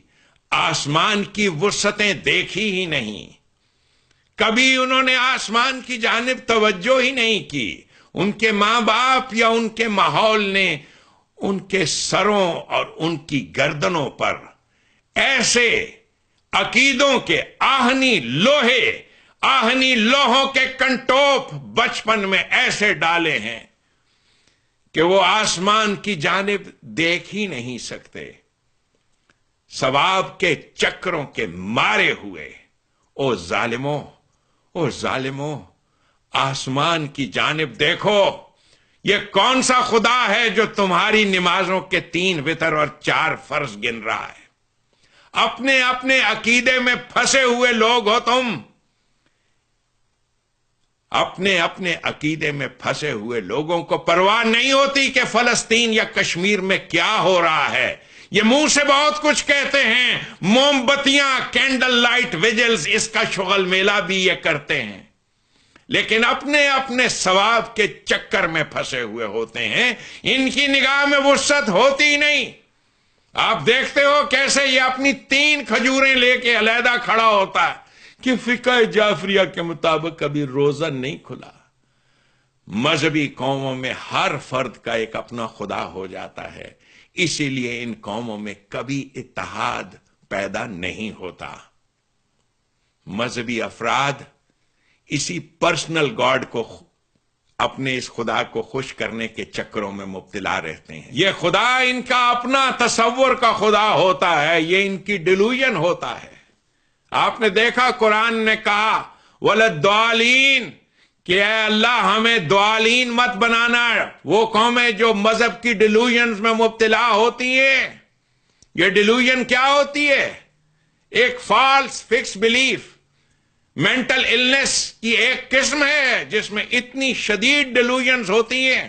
آسمان کی وسعتیں دیکھی ہی نہیں. کبھی انہوں نے آسمان کی جانب توجہ ہی نہیں کی. ان کے ماں باپ یا ان کے ماحول نے ان کے سروں اور ان کی گردنوں پر ایسے عقیدوں کے آہنی لوہوں کے کنٹوپ بچپن میں ایسے ڈالے ہیں کہ وہ آسمان کی جانب دیکھ ہی نہیں سکتے. ثواب کے چکروں کے مارے ہوئے او ظالموں، آسمان کی جانب دیکھو. یہ کون سا خدا ہے جو تمہاری نمازوں کے 3 وتر اور 4 فرض گن رہا ہے؟ اپنے عقیدے میں پھنسے ہوئے لوگ ہو تم. اپنے عقیدے میں پھنسے ہوئے لوگوں کو پرواہ نہیں ہوتی کہ فلسطین یا کشمیر میں کیا ہو رہا ہے. یہ منہ سے بہت کچھ کہتے ہیں، موم بتیاں، کینڈل لائٹ ویجلز، اس کا شغل میلہ بھی یہ کرتے ہیں، لیکن اپنے ثواب کے چکر میں پھنسے ہوئے ہوتے ہیں. ان کی نگاہ میں وسعت ہوتی نہیں. آپ دیکھتے ہو کیسے یہ اپنی 3 کھجوریں لے کے علیحدہ کھڑا ہوتا ہے کہ فقہ جعفریہ کے مطابق کبھی روزہ نہیں کھلا. مذہبی قوموں میں ہر فرد کا ایک اپنا خدا ہو جاتا ہے، اسی لیے ان قوموں میں کبھی اتحاد پیدا نہیں ہوتا. مذہبی افراد اسی پرسنل گاڈ کو، اپنے اس خدا کو خوش کرنے کے چکروں میں مبتلا رہتے ہیں. یہ خدا ان کا اپنا تصور کا خدا ہوتا ہے، یہ ان کی ڈیلوژن ہوتا ہے. آپ نے دیکھا قرآن نے کہا وَلَلضَّالِّينَ کہ اے اللہ ہمیں ضالین مت بنانا. وہ قومیں جو مذہب کی ڈیلوژنز میں مبتلا ہوتی ہیں. یہ ڈیلوژن کیا ہوتی ہے؟ ایک false fix belief, mental illness کی ایک قسم ہے جس میں اتنی شدید ڈیلوژنز ہوتی ہیں.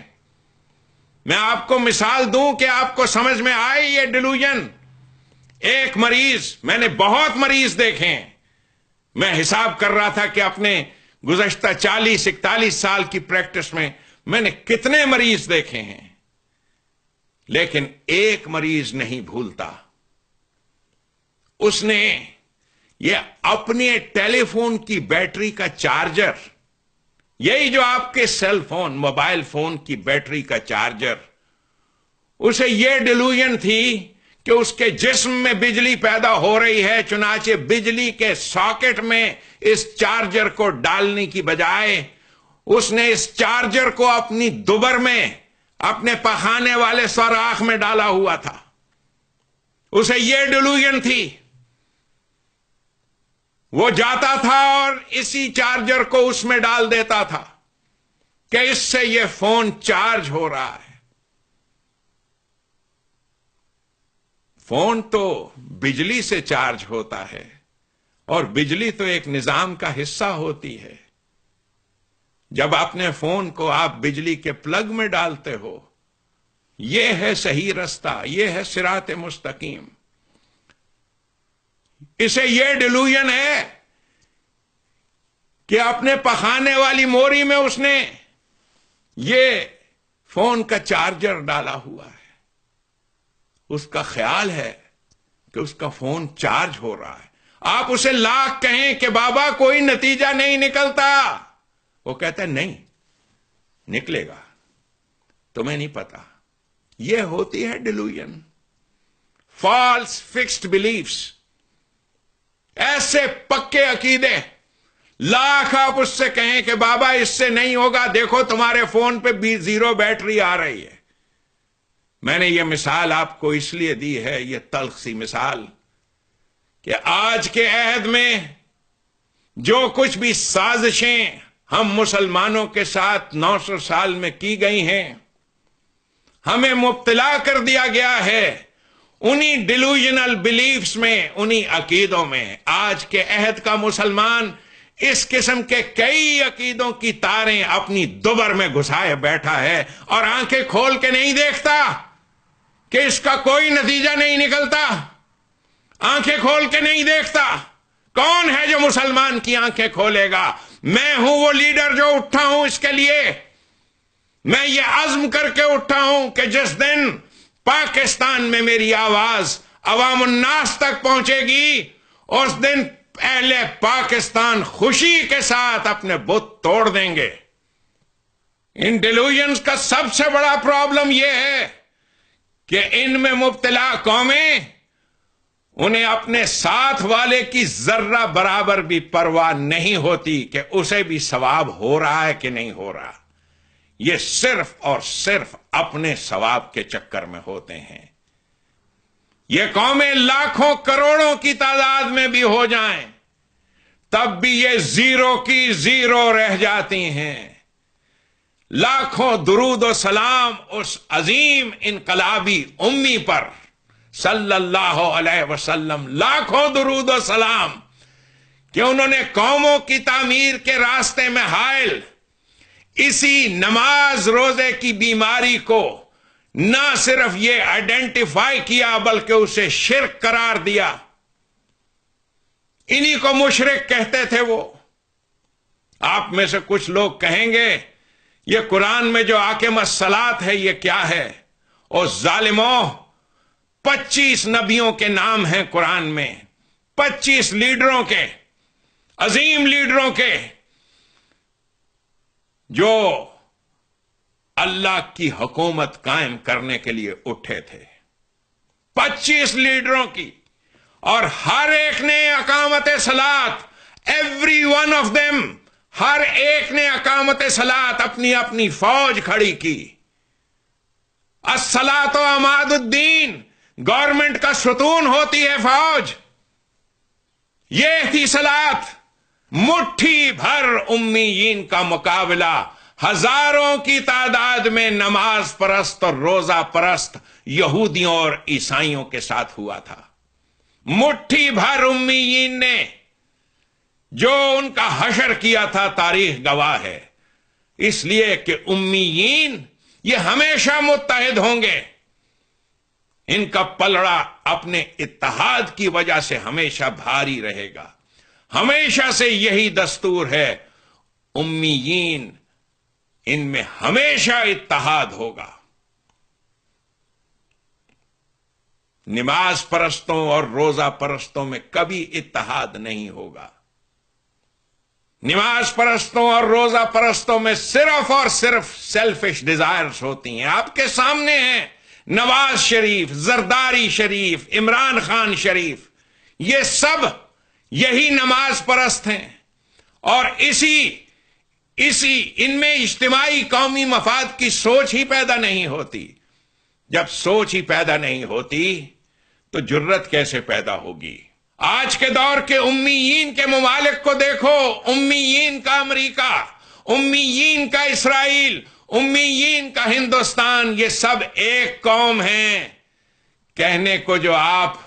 میں آپ کو مثال دوں کہ آپ کو سمجھ میں آئے یہ ڈیلوژن. ایک مریض، میں نے بہت مریض دیکھے ہیں. میں حساب کر رہا تھا کہ اپنے گزشتہ 40-41 سال کی پریکٹس میں نے کتنے مریض دیکھے ہیں، لیکن ایک مریض نہیں بھولتا. اس نے یہ اپنے ٹیلی فون کی بیٹری کا چارجر، یہی جو آپ کے سیل فون، موبائل فون کی بیٹری کا چارجر، اسے یہ ڈیلوژن تھی کہ اس کے جسم میں بجلی پیدا ہو رہی ہے، چنانچہ بجلی کے ساکٹ میں اس چارجر کو ڈالنے کی بجائے اس نے اس چارجر کو اپنی دبر میں، اپنے پخانے والے سوراخ میں ڈالا ہوا تھا. اسے یہ ڈیلوژن تھی. وہ جاتا تھا اور اسی چارجر کو اس میں ڈال دیتا تھا کہ اس سے یہ فون چارج ہو رہا ہے. فون تو بجلی سے چارج ہوتا ہے، اور بجلی تو ایک نظام کا حصہ ہوتی ہے. جب اپنے فون کو آپ بجلی کے پلگ میں ڈالتے ہو، یہ ہے صحیح رستہ، یہ ہے صراط مستقیم. اسے یہ ڈیلوژن ہے کہ اپنے پخانے والی موری میں اس نے یہ فون کا چارجر ڈالا ہوا ہے. اس کا خیال ہے کہ اس کا فون چارج ہو رہا ہے. آپ اسے لاکھ کہیں کہ بابا کوئی نتیجہ نہیں نکلتا، وہ کہتا ہے نہیں نکلے گا، تمہیں نہیں پتا. یہ ہوتی ہے ڈیلوژن، فالس فکسڈ بلیفس، ایسے پکے عقیدے. لاکھ آپ اس سے کہیں کہ بابا اس سے نہیں ہوگا، دیکھو تمہارے فون پہ 0 بیٹری آ رہی ہے. میں نے یہ مثال آپ کو اس لیے دی ہے، یہ تلخ سی مثال، کہ آج کے عہد میں جو کچھ بھی سازشیں ہم مسلمانوں کے ساتھ 900 سال میں کی گئی ہیں، ہمیں مبتلا کر دیا گیا ہے انہی ڈیلوژنل بلیفز میں، انہی عقیدوں میں. آج کے عہد کا مسلمان اس قسم کے کئی عقیدوں کی تاریں اپنی دبر میں گھسائے بیٹھا ہے اور آنکھیں کھول کے نہیں دیکھتا کہ اس کا کوئی نتیجہ نہیں نکلتا. آنکھیں کھول کے نہیں دیکھتا. کون ہے جو مسلمان کی آنکھیں کھولے گا؟ میں ہوں وہ لیڈر جو اٹھا ہوں اس کے لیے. میں یہ عزم کر کے اٹھا ہوں کہ جس دن پاکستان میں میری آواز عوام الناس تک پہنچے گی، اس دن اہل پاکستان خوشی کے ساتھ اپنے بت توڑ دیں گے. ان ڈیلوژنز کا سب سے بڑا پرابلم یہ ہے کہ ان میں مبتلا قومیں، انہیں اپنے ساتھ والے کی ذرہ برابر بھی پرواہ نہیں ہوتی کہ اسے بھی ثواب ہو رہا ہے کہ نہیں ہو رہا. یہ صرف اور صرف اپنے ثواب کے چکر میں ہوتے ہیں. یہ قومیں لاکھوں کروڑوں کی تعداد میں بھی ہو جائیں تب بھی یہ 0 کی 0 رہ جاتی ہیں. لاکھوں درود و سلام اس عظیم انقلابی امی پر صلی اللہ علیہ وسلم، لاکھوں درود و سلام کہ انہوں نے قوموں کی تعمیر کے راستے میں حائل اسی نماز روزے کی بیماری کو نہ صرف یہ آئیڈینٹیفائی کیا بلکہ اسے شرک قرار دیا. انہی کو مشرک کہتے تھے وہ. آپ میں سے کچھ لوگ کہیں گے یہ قرآن میں جو آکم الصلاۃ ہے یہ کیا ہے؟ اور ظالموں، 25 نبیوں کے نام ہیں قرآن میں، 25 لیڈروں کے، عظیم لیڈروں کے، جو اللہ کی حکومت قائم کرنے کے لیے اٹھے تھے. 25 لیڈروں کی، اور ہر ایک نے اقامت صلاۃ، ایوری ون آف دیم، ہر ایک نے اقامت صلاۃ، اپنی اپنی فوج کھڑی کی. الصلاۃ عماد الدین، گورنمنٹ کا ستون ہوتی ہے فوج. یہ تھی صلاۃ. مٹھی بھر امیین کا مقابلہ ہزاروں کی تعداد میں نماز پرست اور روزہ پرست یہودیوں اور عیسائیوں کے ساتھ ہوا تھا. مٹھی بھر امیین نے جو ان کا حشر کیا تھا تاریخ گواہ ہے. اس لیے کہ امیین یہ ہمیشہ متحد ہوں گے. ان کا پلڑا اپنے اتحاد کی وجہ سے ہمیشہ بھاری رہے گا. ہمیشہ سے یہی دستور ہے. امیین، ان میں ہمیشہ اتحاد ہوگا. نماز پرستوں اور روزہ پرستوں میں کبھی اتحاد نہیں ہوگا. نماز پرستوں اور روزہ پرستوں میں صرف اور صرف سیلفش ڈیزائرز ہوتی ہیں. آپ کے سامنے ہیں نواز شریف، زرداری شریف، عمران خان شریف، یہ سب یہی نماز پرست ہیں. اور اسی ان میں اجتماعی قومی مفاد کی سوچ ہی پیدا نہیں ہوتی. جب سوچ ہی پیدا نہیں ہوتی تو جرت کیسے پیدا ہوگی؟ آج کے دور کے امیین کے ممالک کو دیکھو. امیین کا امریکہ، امیین کا اسرائیل، امیین کا ہندوستان، یہ سب ایک قوم ہیں. کہنے کو جو آپ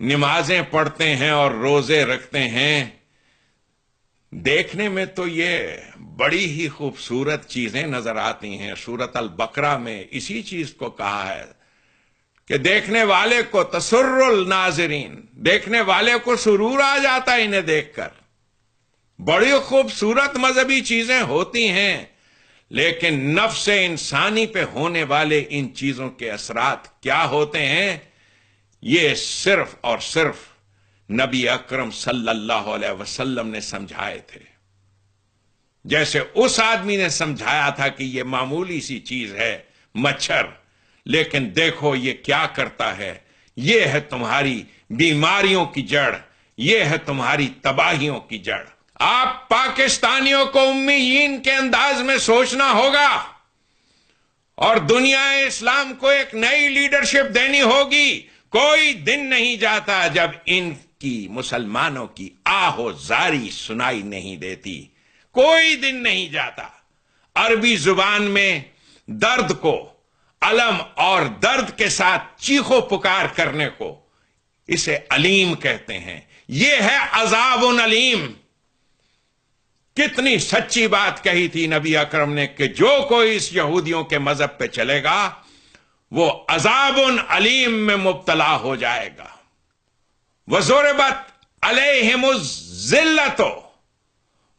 نمازیں پڑھتے ہیں اور روزے رکھتے ہیں، دیکھنے میں تو یہ بڑی ہی خوبصورت چیزیں نظر آتی ہیں. سورۃ البقرہ میں اسی چیز کو کہا ہے کہ دیکھنے والے کو تسر الناظرین، دیکھنے والے کو سرور آ جاتا ہے انہیں دیکھ کر. بڑی خوبصورت مذہبی چیزیں ہوتی ہیں، لیکن نفس انسانی پہ ہونے والے ان چیزوں کے اثرات کیا ہوتے ہیں، یہ صرف اور صرف نبی اکرم صلی اللہ علیہ وسلم نے سمجھائے تھے. جیسے اس آدمی نے سمجھایا تھا کہ یہ معمولی سی چیز ہے مچھر، لیکن دیکھو یہ کیا کرتا ہے، یہ ہے تمہاری بیماریوں کی جڑ، یہ ہے تمہاری تباہیوں کی جڑ. آپ پاکستانیوں کو امیین کے انداز میں سوچنا ہوگا اور دنیا اسلام کو ایک نئی لیڈرشپ دینی ہوگی. کوئی دن نہیں جاتا جب ان کی مسلمانوں کی آہ و زاری سنائی نہیں دیتی، کوئی دن نہیں جاتا. عربی زبان میں درد کو، الم اور درد کے ساتھ چیخو پکار کرنے کو، اسے علیم کہتے ہیں. یہ ہے عذاب علیم. کتنی سچی بات کہی تھی نبی اکرم نے کہ جو کوئی اس یہودیوں کے مذہب پہ چلے گا وہ عذاب علیم میں مبتلا ہو جائے گا. وَضُرِبَتْ عَلَيْهِمُ الذِّلَّةُ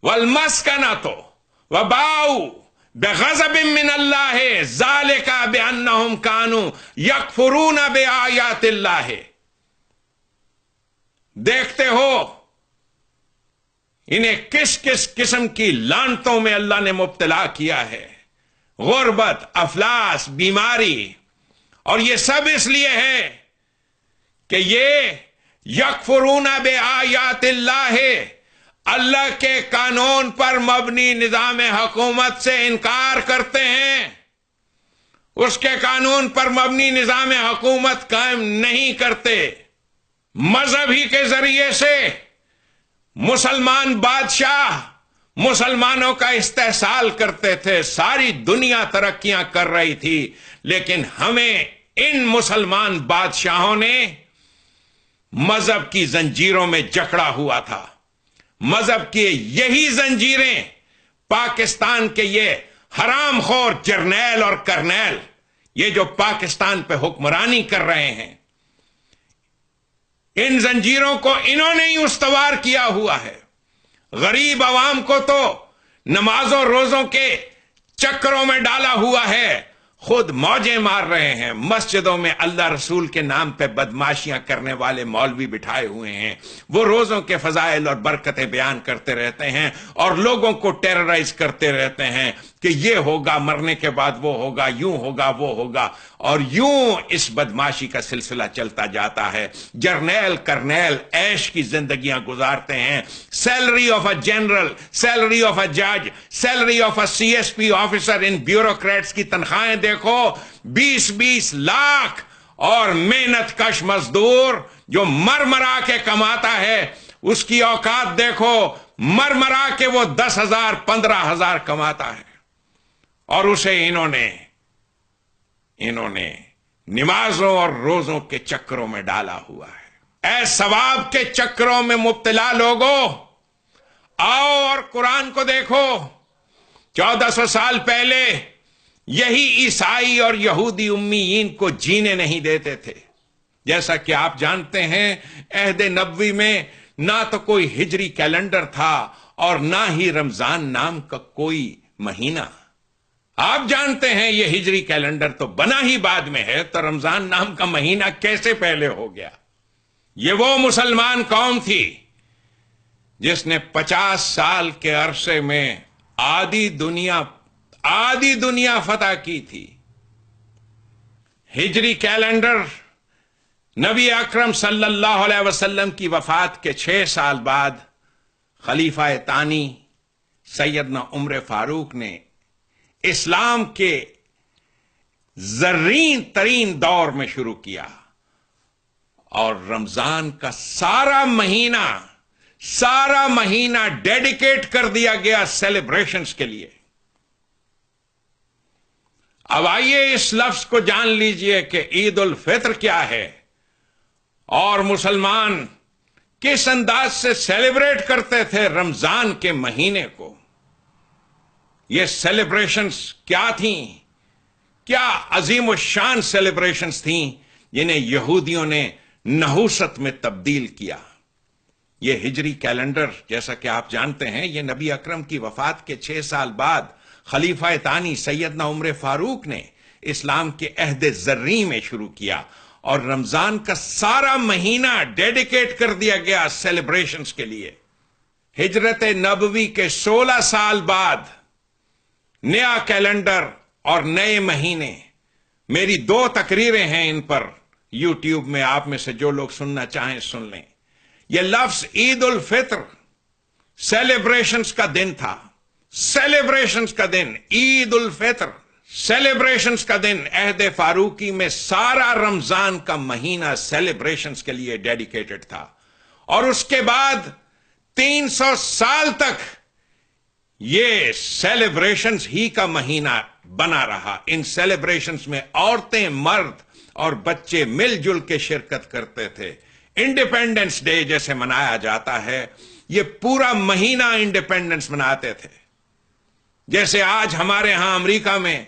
وَالْمَسْكَنَةُ وَبَاءُوا بِغَضَبٍ مِّنَ اللَّهِ ذَلِكَ بِأَنَّهُمْ كَانُوا يَكْفُرُونَ بِآيَاتِ اللَّهِ. دیکھتے ہو انہیں کس کس قسم کی لعنتوں میں اللہ نے مبتلا کیا ہے، غربت، افلاس، بیماری. اور یہ سب اس لیے ہے کہ یہ یکفرون بآیات اللہ، اللہ کے قانون پر مبنی نظام حکومت سے انکار کرتے ہیں، اس کے قانون پر مبنی نظام حکومت قائم نہیں کرتے. مذہب ہی کے ذریعے سے مسلمان بادشاہ مسلمانوں کا استحصال کرتے تھے، ساری دنیا ترقیاں کر رہی تھی، لیکن ہمیں ان مسلمان بادشاہوں نے مذہب کی زنجیروں میں جکڑا ہوا تھا. مذہب کی یہی زنجیریں پاکستان کے یہ حرام خور جرنیل اور کرنیل، یہ جو پاکستان پہ حکمرانی کر رہے ہیں، ان زنجیروں کو انہوں نے ہی استوار کیا ہوا ہے. غریب عوام کو تو نمازوں روزوں کے چکروں میں ڈالا ہوا ہے، خود موجیں مار رہے ہیں. مسجدوں میں اللہ رسول کے نام پہ بدماشیاں کرنے والے مولوی بٹھائے ہوئے ہیں، وہ روزوں کے فضائل اور برکتیں بیان کرتے رہتے ہیں اور لوگوں کو ٹیررائز کرتے رہتے ہیں کہ یہ ہوگا، مرنے کے بعد وہ ہوگا، یوں ہوگا، وہ ہوگا، اور یوں اس بدماشی کا سلسلہ چلتا جاتا ہے. جرنیل کرنیل عیش کی زندگیاں گزارتے ہیں. Salary of a general, salary of a جج، salary of a CSP officer ان بیوروکریٹس کی تنخواہیں دیکھو 20-20 لاکھ، اور محنت کش مزدور جو مرمرا کے کماتا ہے اس کی اوقات دیکھو، مرمرا کے وہ 10,000 15,000 کماتا ہے، اور اسے انہوں نے نمازوں اور روزوں کے چکروں میں ڈالا ہوا ہے. اے ثواب کے چکروں میں مبتلا لوگوں، آؤ اور قرآن کو دیکھو. 1400 سال پہلے یہی عیسائی اور یہودی امیین کو جینے نہیں دیتے تھے. جیسا کہ آپ جانتے ہیں عہد نبوی میں نہ تو کوئی ہجری کیلنڈر تھا اور نہ ہی رمضان نام کا کوئی مہینہ. آپ جانتے ہیں یہ ہجری کیلنڈر تو بنا ہی بعد میں ہے، تو رمضان نام کا مہینہ کیسے پہلے ہو گیا؟ یہ وہ مسلمان قوم تھی جس نے 50 سال کے عرصے میں آدھی دنیا فتح کی تھی. ہجری کیلنڈر نبی اکرم صلی اللہ علیہ وسلم کی وفات کے 6 سال بعد خلیفہ ثانی سیدنا عمر فاروق نے اسلام کے زرین ترین دور میں شروع کیا، اور رمضان کا سارا مہینہ ڈیڈیکیٹ کر دیا گیا سیلیبریشنز کے لیے. اب آئیے اس لفظ کو جان لیجئے کہ عید الفطر کیا ہے اور مسلمان کس انداز سے سیلیبریٹ کرتے تھے رمضان کے مہینے کو. یہ سیلیبریشنز کیا تھیں؟ کیا عظیم الشان سیلیبریشنز تھیں جنہیں یہودیوں نے نحوست میں تبدیل کیا. یہ ہجری کیلنڈر جیسا کہ آپ جانتے ہیں یہ نبی اکرم کی وفات کے 6 سال بعد خلیفہ ثانی سیدنا عمر فاروق نے اسلام کے عہد زرعی میں شروع کیا، اور رمضان کا سارا مہینہ ڈیڈیکیٹ کر دیا گیا سیلیبریشنز کے لیے۔ ہجرت نبوی کے 16 سال بعد نیا کیلنڈر اور نئے مہینے، میری 2 تقریریں ہیں ان پر یوٹیوب میں، آپ میں سے جو لوگ سننا چاہیں سن لیں۔ یہ لفظ عید الفطر سیلیبریشنز کا دن تھا، سیلیبریشنز کا دن، عید الفطر سیلیبریشنز کا دن۔ عہد فاروقی میں سارا رمضان کا مہینہ سیلیبریشنز کے لیے ڈیڈیکیٹڈ تھا، اور اس کے بعد 300 سال تک یہ سیلیبریشنز ہی کا مہینہ بنا رہا۔ ان سیلیبریشنز میں عورتیں، مرد اور بچے مل جل کے شرکت کرتے تھے۔ انڈیپینڈنس ڈے جیسے منایا جاتا ہے، یہ پورا مہینہ انڈیپینڈنس مناتے تھے۔ جیسے آج ہمارے ہاں امریکہ میں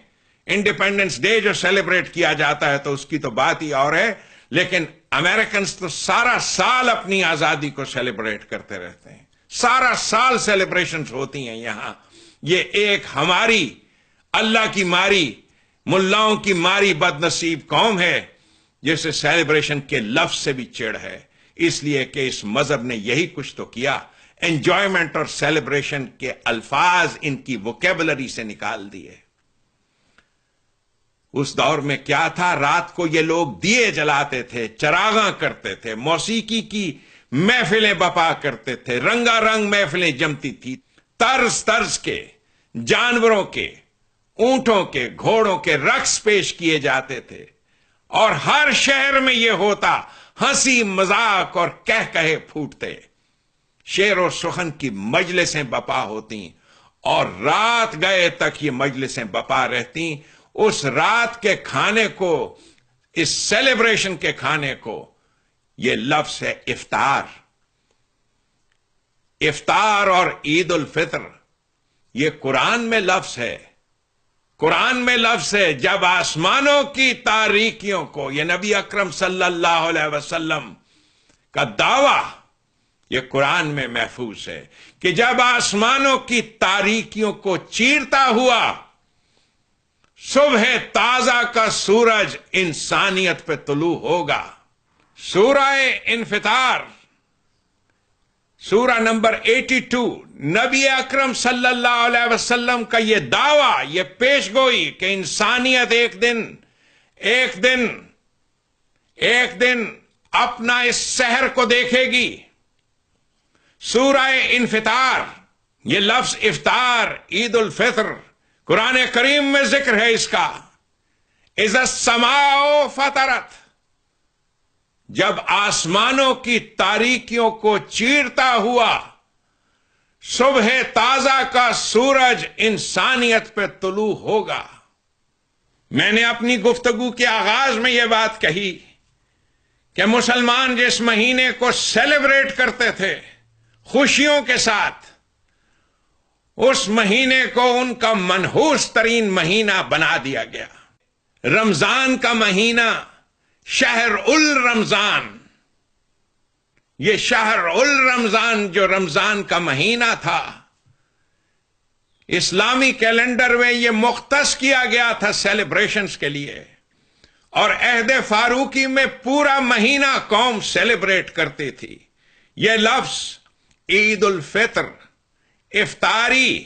انڈیپینڈنس ڈے جو سیلیبریٹ کیا جاتا ہے تو اس کی تو بات ہی اور ہے، لیکن امریکنز تو سارا سال اپنی آزادی کو سیلیبریٹ کرتے رہتے ہیں، سارا سال سیلیبریشنز ہوتی ہیں یہاں۔ یہ ایک ہماری اللہ کی ماری، ملاؤں کی ماری بد نصیب قوم ہے جسے سیلیبریشن کے لفظ سے بھی چڑ ہے، اس لیے کہ اس مذہب نے یہی کچھ تو کیا، انجوائمنٹ اور سیلیبریشن کے الفاظ ان کی ووکیبلری سے نکال دیے۔ اس دور میں کیا تھا، رات کو یہ لوگ دیے جلاتے تھے، چراغاں کرتے تھے، موسیقی کی محفلیں بپا کرتے تھے، رنگا رنگ محفلیں جمتی تھی، طرز طرز کے جانوروں کے، اونٹوں کے، گھوڑوں کے رقص پیش کیے جاتے تھے، اور ہر شہر میں یہ ہوتا، ہنسی مذاق اور کہے پھوٹتے، شعر و سخن کی مجلسیں بپا ہوتی، اور رات گئے تک یہ مجلسیں بپا رہتی۔ اس رات کے کھانے کو، اس سیلیبریشن کے کھانے کو، یہ لفظ ہے افطار۔ افطار اور عید الفطر یہ قرآن میں لفظ ہے، قرآن میں لفظ ہے۔ جب آسمانوں کی تاریکیوں کو، یہ نبی اکرم صلی اللہ علیہ وسلم کا دعویٰ یہ قرآن میں محفوظ ہے کہ جب آسمانوں کی تاریکیوں کو چیرتا ہوا صبح تازہ کا سورج انسانیت پہ طلوع ہوگا۔ سورہ انفطار، سورہ نمبر 82، نبی اکرم صلی اللہ علیہ وسلم کا یہ دعویٰ، یہ پیش گوئی کہ انسانیت ایک دن اپنا اس سحر کو دیکھے گی۔ سورہ انفطار، یہ لفظ افطار، عید الفطر، قرآن کریم میں ذکر ہے اس کا۔ اذا السماء فطرت، جب آسمانوں کی تاریکیوں کو چیرتا ہوا صبح تازہ کا سورج انسانیت پہ طلوع ہوگا۔ میں نے اپنی گفتگو کے آغاز میں یہ بات کہی کہ مسلمان جس مہینے کو سیلیبریٹ کرتے تھے خوشیوں کے ساتھ، اس مہینے کو ان کا منحوس ترین مہینہ بنا دیا گیا۔ رمضان کا مہینہ، شہر الرمضان، یہ شہر الرمضان جو رمضان کا مہینہ تھا، اسلامی کیلنڈر میں یہ مختص کیا گیا تھا سیلیبریشنز کے لیے، اور عہد فاروقی میں پورا مہینہ قوم سیلیبریٹ کرتی تھی۔ یہ لفظ عید الفطر، افطاری،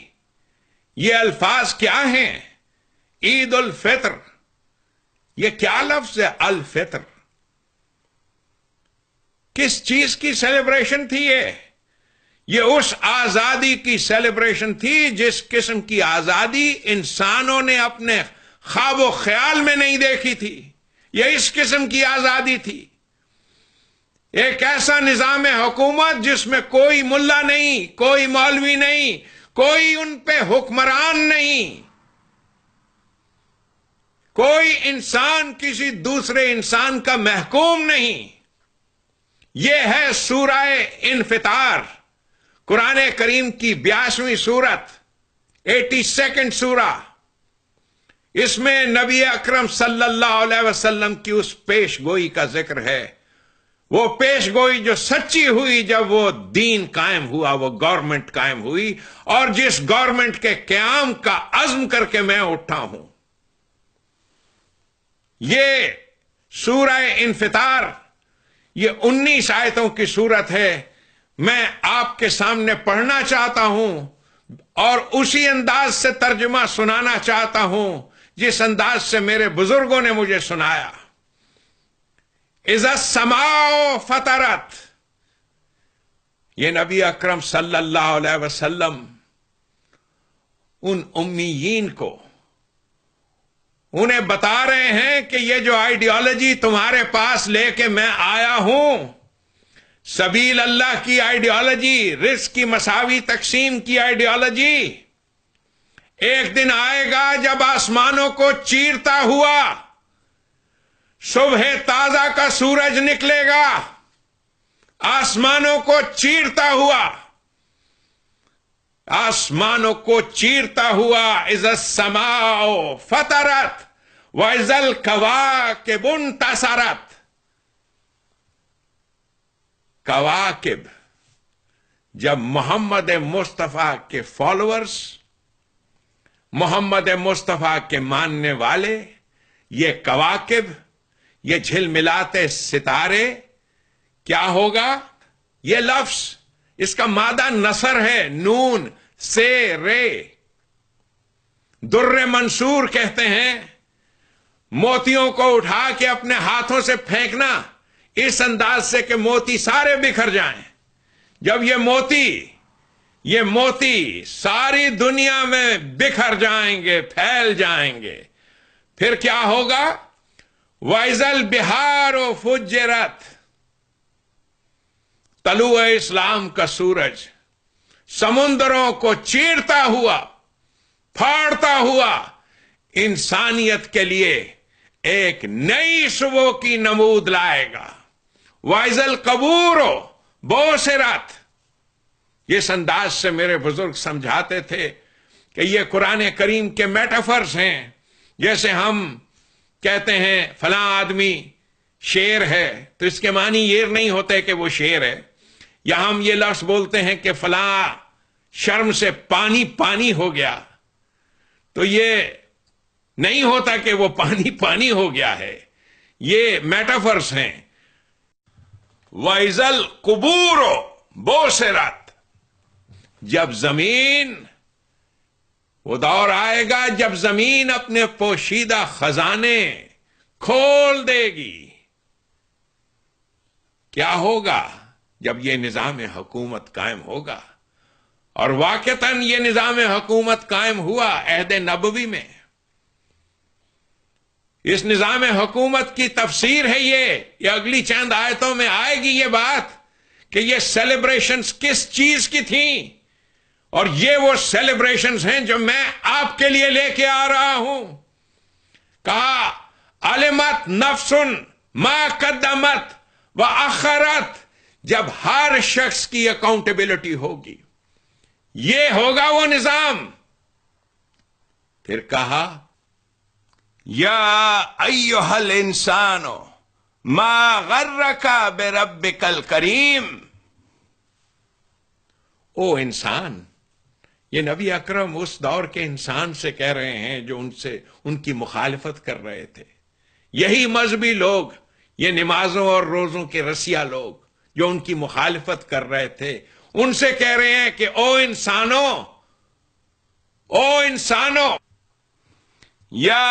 یہ الفاظ کیا ہیں؟ عید الفطر، یہ کیا لفظ ہے؟ الفطر، کس چیز کی سیلیبریشن تھی یہ اس آزادی کی سیلیبریشن تھی جس قسم کی آزادی انسانوں نے اپنے خواب و خیال میں نہیں دیکھی تھی۔ یہ اس قسم کی آزادی تھی، ایک ایسا نظام حکومت جس میں کوئی ملا نہیں، کوئی مولوی نہیں، کوئی ان پہ حکمران نہیں، کوئی انسان کسی دوسرے انسان کا محکوم نہیں۔ یہ ہے سورہ انفطار، قرآن کریم کی 82ویں سورت، 82 سورہ۔ اس میں نبی اکرم صلی اللہ علیہ وسلم کی اس پیش گوئی کا ذکر ہے۔ وہ پیش گوئی جو سچی ہوئی جب وہ دین قائم ہوا، وہ گورنمنٹ قائم ہوئی، اور جس گورنمنٹ کے قیام کا عزم کر کے میں اٹھا ہوں۔ یہ سورہ انفطار، یہ 19 آیتوں کی سورت ہے، میں آپ کے سامنے پڑھنا چاہتا ہوں اور اسی انداز سے ترجمہ سنانا چاہتا ہوں جس انداز سے میرے بزرگوں نے مجھے سنایا۔ اذا السماء فطرت، یہ نبی اکرم صلی اللہ علیہ وسلم ان امیین کو انہیں بتا رہے ہیں کہ یہ جو آئیڈیالوجی تمہارے پاس لے کے میں آیا ہوں، سبیل اللہ کی آئیڈیالوجی، رزق کی مساوی تقسیم کی آئیڈیالوجی، ایک دن آئے گا جب آسمانوں کو چیرتا ہوا صبح تازہ کا سورج نکلے گا، آسمانوں کو چیرتا ہوا، آسمانوں کو چیرتا ہوا۔ اذا السماء فطرت واذا الکواکب انتصرت۔ کواکب، جب محمد مصطفیٰ کے فالوورز، محمد مصطفیٰ کے ماننے والے، یہ کواکب، یہ جھلملاتے ستارے، کیا ہوگا؟ یہ لفظ، اس کا مادہ نثر ہے، نون سے رے، در منصور کہتے ہیں، موتیوں کو اٹھا کے اپنے ہاتھوں سے پھینکنا اس انداز سے کہ موتی سارے بکھر جائیں۔ جب یہ موتی ساری دنیا میں بکھر جائیں گے، پھیل جائیں گے، پھر کیا ہوگا؟ وَإِذَا الْبِحَارُ فُجِّرَتْ، طلوع اسلام کا سورج سمندروں کو چیرتا ہوا، پھاڑتا ہوا، انسانیت کے لیے ایک نئی صبح کی نمود لائے گا۔ وَإِذَا الْقُبُورُ بُعْثِرَتْ، اس انداز سے میرے بزرگ سمجھاتے تھے کہ یہ قرآن کریم کے میٹافرز ہیں۔ جیسے ہم کہتے ہیں فلاں آدمی شیر ہے، تو اس کے معنی یہ نہیں ہوتے کہ وہ شیر ہے، یا ہم یہ لفظ بولتے ہیں کہ فلاں شرم سے پانی پانی ہو گیا، تو یہ نہیں ہوتا کہ وہ پانی پانی ہو گیا ہے، یہ میٹافرز ہیں۔ وَإِذَا الْقُبُورُ بُعْثِرَتْ، جب زمین، وہ دور آئے گا جب زمین اپنے پوشیدہ خزانے کھول دے گی۔ کیا ہوگا جب یہ نظام حکومت قائم ہوگا؟ اور واقعتاً یہ نظام حکومت قائم ہوا عہد نبوی میں۔ اس نظام حکومت کی تفسیر ہے یہ اگلی چند آیتوں میں آئے گی یہ بات کہ یہ سیلیبریشنز کس چیز کی تھیں، اور یہ وہ سیلیبریشنز ہیں جو میں آپ کے لیے لے کے آ رہا ہوں۔ کہا علمت نفس ما قدمت وأخرت، جب ہر شخص کی اکاؤنٹیبلٹی ہوگی، یہ ہوگا وہ نظام۔ پھر کہا یا ایھا الانسان ما غرک بربک الکریم، او انسان، یہ نبی اکرم اس دور کے انسان سے کہہ رہے ہیں جو ان کی مخالفت کر رہے تھے۔ یہی مذہبی لوگ، یہ نمازوں اور روزوں کے رسیا لوگ جو ان کی مخالفت کر رہے تھے، ان سے کہہ رہے ہیں کہ او انسانو یا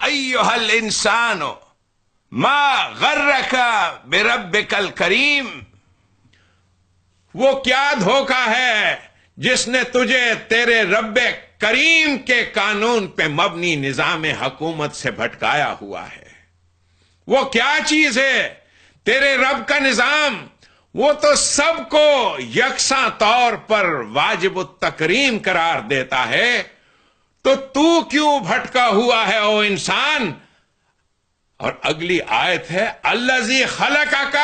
ایھا الانسان ما غرک بربک الکریم، وہ کیا دھوکہ ہے جس نے تجھے تیرے رب کریم کے قانون پہ مبنی نظام حکومت سے بھٹکایا ہوا ہے۔ وہ کیا چیز ہے؟ تیرے رب کا نظام، وہ تو سب کو یکساں طور پر واجب التکریم قرار دیتا ہے، تو کیوں بھٹکا ہوا ہے او انسان؟ اور اگلی آیت ہے الذی خلقک،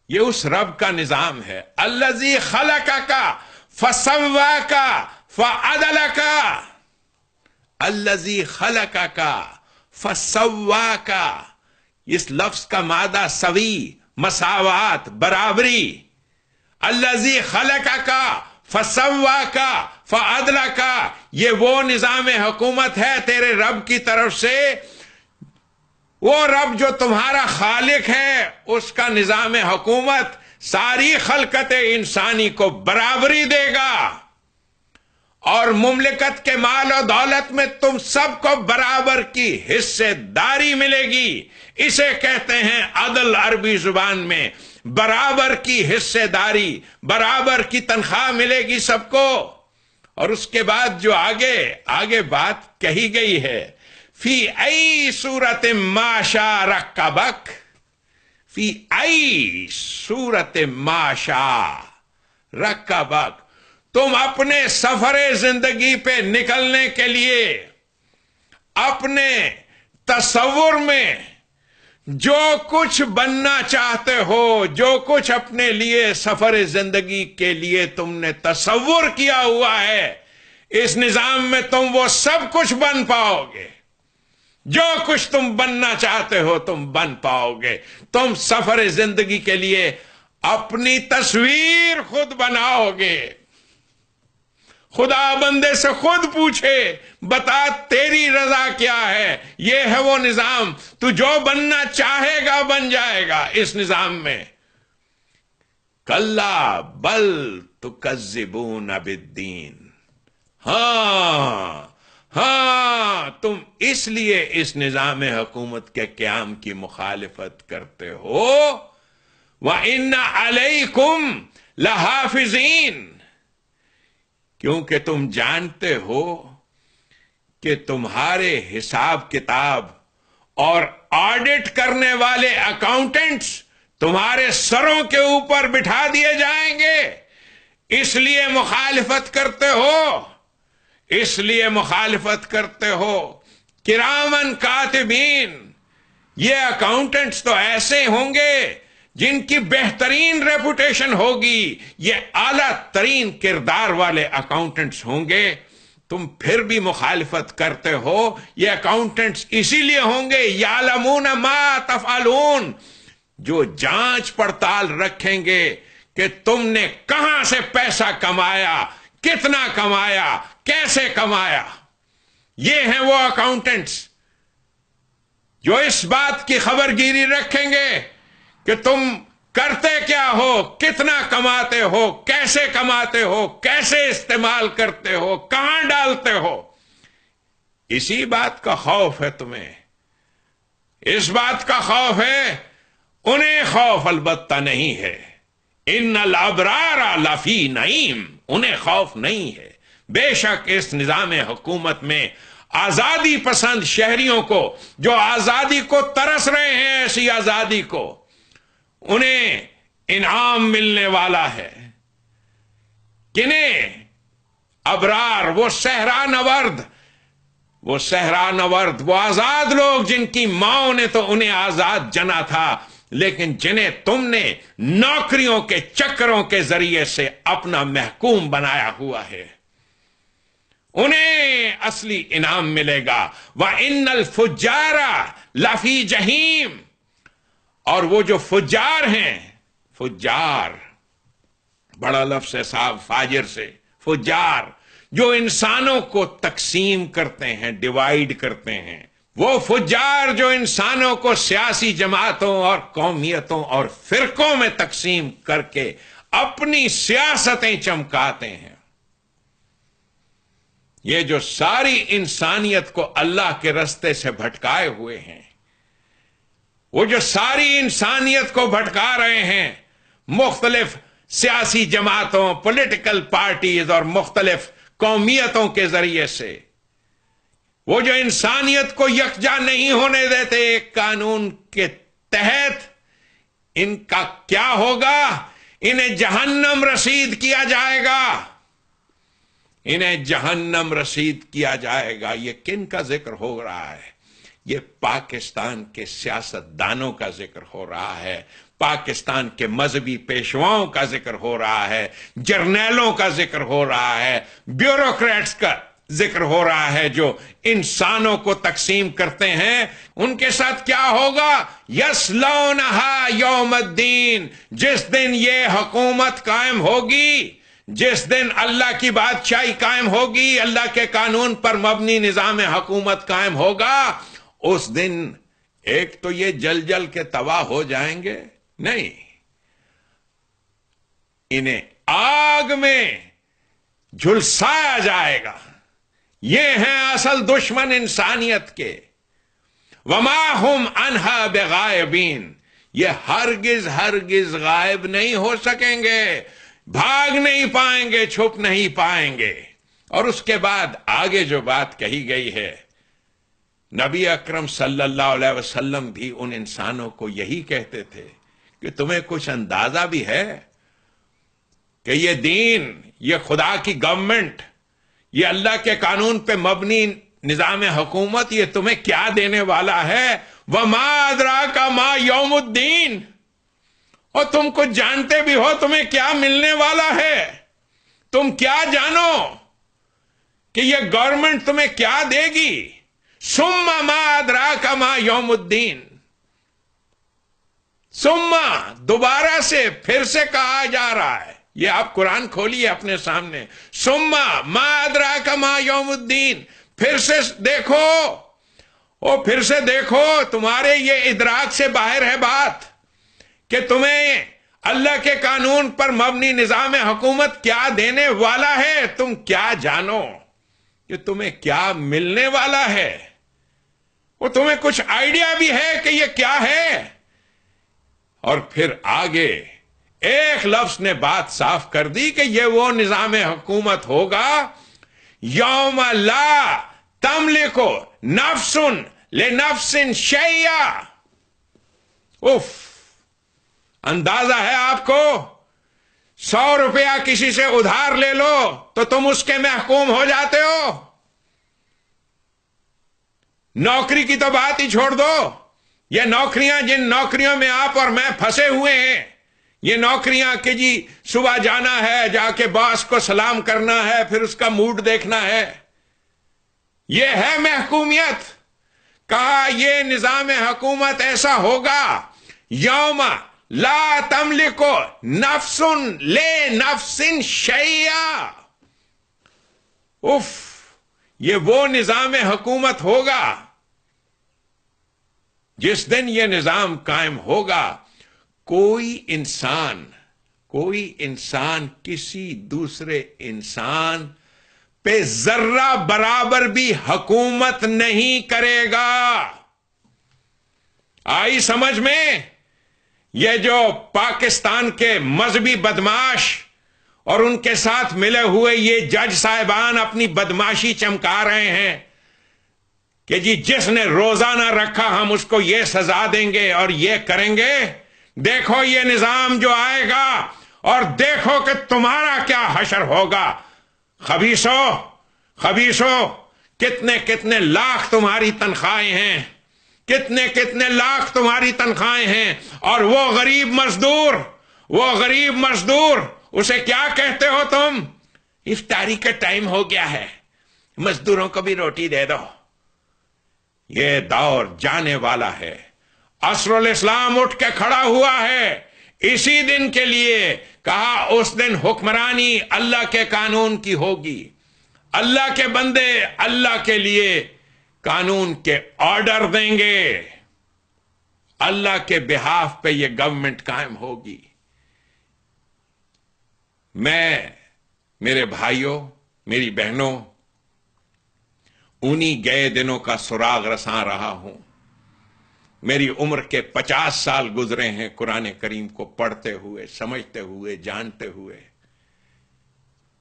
یہ اس رب کا نظام ہے، الذی خلقک فسواک فعدلک، الذی خلقک فسواک، اس لفظ کا مادہ سوی، مساوات، برابری. الذی خلقک فسواک فعدلک، یہ وہ نظام حکومت ہے تیرے رب کی طرف سے. وہ رب جو تمہارا خالق ہے، اس کا نظام حکومت ساری خلقت انسانی کو برابری دے گا، اور مملکت کے مال و دولت میں تم سب کو برابر کی حصے داری ملے گی. اسے کہتے ہیں عدل عربی زبان میں، برابر کی حصے داری، برابر کی تنخواہ ملے گی سب کو. اور اس کے بعد جو آگے بات کہی گئی ہے، فی ای صورت ما شاء رکبک، فی ای صورت ما شاء رکبک، تم اپنے سفر زندگی پہ نکلنے کے لیے اپنے تصور میں جو کچھ بننا چاہتے ہو، جو کچھ اپنے لیے سفر زندگی کے لیے تم نے تصور کیا ہوا ہے، اس نظام میں تم وہ سب کچھ بن پاؤ گے. جو کچھ تم بننا چاہتے ہو تم بن پاؤ گے. تم سفر زندگی کے لیے اپنی تصویر خود بناؤ گے. خدا بندے سے خود پوچھے، بتا تیری رضا کیا ہے. یہ ہے وہ نظام، تو جو بننا چاہے گا بن جائے گا اس نظام میں. کلا بل تکذبون بالدین، ہاں تم اس لیے اس نظام حکومت کے قیام کی مخالفت کرتے ہو. وَإِنَّ عَلَيْكُمْ لَحَافِظِينَ، کیونکہ تم جانتے ہو کہ تمہارے حساب کتاب اور آڈٹ کرنے والے اکاؤنٹنٹس تمہارے سروں کے اوپر بٹھا دیے جائیں گے. اس لیے مخالفت کرتے ہو، اس لیے مخالفت کرتے ہو. کرامن کاتبین، یہ اکاؤنٹنٹس تو ایسے ہوں گے جن کی بہترین ریپوٹیشن ہوگی، یہ اعلیٰ ترین کردار والے اکاؤنٹنٹس ہوں گے. تم پھر بھی مخالفت کرتے ہو. یہ اکاؤنٹنٹس اسی لیے ہوں گے یعلمون ما تفعلون، جو جانچ پڑتال رکھیں گے کہ تم نے کہاں سے پیسہ کمایا، کتنا کمایا، کیسے کمایا. یہ ہیں وہ اکاؤنٹنٹس جو اس بات کی خبر گیری رکھیں گے کہ تم کرتے کیا ہو، کتنا کماتے ہو، کیسے کماتے ہو، کیسے استعمال کرتے ہو، کہاں ڈالتے ہو. اسی بات کا خوف ہے تمہیں، اس بات کا خوف ہے. انہیں خوف البتہ نہیں ہے. ان الابرار لفی نعیم، انہیں خوف نہیں ہے. بے شک اس نظام حکومت میں آزادی پسند شہریوں کو، جو آزادی کو ترس رہے ہیں، ایسی آزادی کو، انہیں انعام ملنے والا ہے. کنہیں؟ ابرار، وہ صحرا نورد، وہ آزاد لوگ جن کی ماں نے تو انہیں آزاد جنا تھا، لیکن جنہیں تم نے نوکریوں کے چکروں کے ذریعے سے اپنا محکوم بنایا ہوا ہے، انہیں اصلی انعام ملے گا. وَإِنَّ الْفُجَّارَ لَفِي جَحِيمٍ، اور وہ جو فجار ہیں، فجار بڑا لفظ ہے صاحب، فاجر سے. فجار جو انسانوں کو تقسیم کرتے ہیں، ڈیوائیڈ کرتے ہیں. وہ فجار جو انسانوں کو سیاسی جماعتوں اور قومیتوں اور فرقوں میں تقسیم کر کے اپنی سیاستیں چمکاتے ہیں. یہ جو ساری انسانیت کو اللہ کے رستے سے بھٹکائے ہوئے ہیں، وہ جو ساری انسانیت کو بھٹکا رہے ہیں مختلف سیاسی جماعتوں، پولیٹیکل پارٹیز اور مختلف قومیتوں کے ذریعے سے، وہ جو انسانیت کو یکجا نہیں ہونے دیتے ایک قانون کے تحت، ان کا کیا ہوگا؟ انہیں جہنم رسید کیا جائے گا، انہیں جہنم رسید کیا جائے گا. یہ کن کا ذکر ہو رہا ہے؟ یہ پاکستان کے سیاست دانوں کا ذکر ہو رہا ہے، پاکستان کے مذہبی پیشواؤں کا ذکر ہو رہا ہے، جرنیلوں کا ذکر ہو رہا ہے، بیوروکریٹس کا ذکر ہو رہا ہے جو انسانوں کو تقسیم کرتے ہیں، ان کے ساتھ کیا ہوگا؟ یصلونھا یوم الدین، جس دن یہ حکومت قائم ہوگی، جس دن اللہ کی بادشاہی قائم ہوگی، اللہ کے قانون پر مبنی نظام حکومت قائم ہوگا، اس دن ایک تو یہ جل جل کے تباہ ہو جائیں گے، نہیں، انہیں آگ میں جھلسایا جائے گا۔ یہ ہیں اصل دشمن انسانیت کے۔ وما ہم عنہا بغائبین، یہ ہرگز ہرگز غائب نہیں ہو سکیں گے، بھاگ نہیں پائیں گے، چھپ نہیں پائیں گے۔ اور اس کے بعد آگے جو بات کہی گئی ہے، نبی اکرم صلی اللہ علیہ وسلم بھی ان انسانوں کو یہی کہتے تھے کہ تمہیں کچھ اندازہ بھی ہے کہ یہ دین، یہ خدا کی گورنمنٹ، یہ اللہ کے قانون پہ مبنی نظام حکومت، یہ تمہیں کیا دینے والا ہے؟ وما ادراک ما یوم الدین، اور تم کچھ جانتے بھی ہو تمہیں کیا ملنے والا ہے؟ تم کیا جانو کہ یہ گورنمنٹ تمہیں کیا دے گی؟ ثم ما ادراک ما یوم الدین، ثم دوبارہ سے پھر سے کہا جا رہا ہے، یہ آپ قرآن کھولیے اپنے سامنے، ثم ما ادراک ما یوم الدین، پھر سے دیکھو، اور پھر سے دیکھو، تمہارے یہ ادراک سے باہر ہے بات کہ تمہیں اللہ کے قانون پر مبنی نظام حکومت کیا دینے والا ہے، تم کیا جانو کہ تمہیں کیا ملنے والا ہے؟ وہ تمہیں کچھ آئیڈیا بھی ہے کہ یہ کیا ہے؟ اور پھر آگے ایک لفظ نے بات صاف کر دی کہ یہ وہ نظام حکومت ہوگا یوم لا تملک نفس لنفس شیئا۔ اف، اندازہ ہے آپ کو؟ 100 روپیہ کسی سے ادھار لے لو تو تم اس کے محکوم ہو جاتے ہو۔ نوکری کی تو بات ہی چھوڑ دو، یہ نوکریاں جن نوکریوں میں آپ اور میں پھنسے ہوئے ہیں، یہ نوکریاں کہ جی صبح جانا ہے، جا کے باس کو سلام کرنا ہے، پھر اس کا موڈ دیکھنا ہے، یہ ہے محکومیت؟ کہا یہ نظام حکومت ایسا ہوگا یوم لا تملک نفس لنفس شیئا۔ اف، یہ وہ نظام حکومت ہوگا جس دن یہ نظام قائم ہوگا، کوئی انسان کسی دوسرے انسان پہ ذرہ برابر بھی حکومت نہیں کرے گا۔ آئی سمجھ میں؟ یہ جو پاکستان کے مذہبی بدماش اور ان کے ساتھ ملے ہوئے یہ جج صاحبان اپنی بدماشی چمکا رہے ہیں کہ جی جس نے روزہ نہ رکھا ہم اس کو یہ سزا دیں گے اور یہ کریں گے، دیکھو یہ نظام جو آئے گا اور دیکھو کہ تمہارا کیا حشر ہوگا۔ خبیثو، کتنے لاکھ تمہاری تنخواہیں ہیں، کتنے لاکھ تمہاری تنخواہیں ہیں، اور وہ غریب مزدور اسے کیا کہتے ہو تم؟ افطاری کا ٹائم ہو گیا ہے، مزدوروں کو بھی روٹی دے دو۔ یہ دور جانے والا ہے۔ عصر الاسلام اٹھ کے کھڑا ہوا ہے اسی دن کے لیے، کہا اس دن حکمرانی اللہ کے قانون کی ہوگی، اللہ کے بندے اللہ کے لیے قانون کے آرڈر دیں گے، اللہ کے بہاف پہ یہ گورنمنٹ قائم ہوگی۔ میں، میرے بھائیوں، میری بہنوں، انہی گئے دنوں کا سراغ رساں رہا ہوں۔ میری عمر کے 50 سال گزرے ہیں قرآن کریم کو پڑھتے ہوئے، سمجھتے ہوئے، جانتے ہوئے۔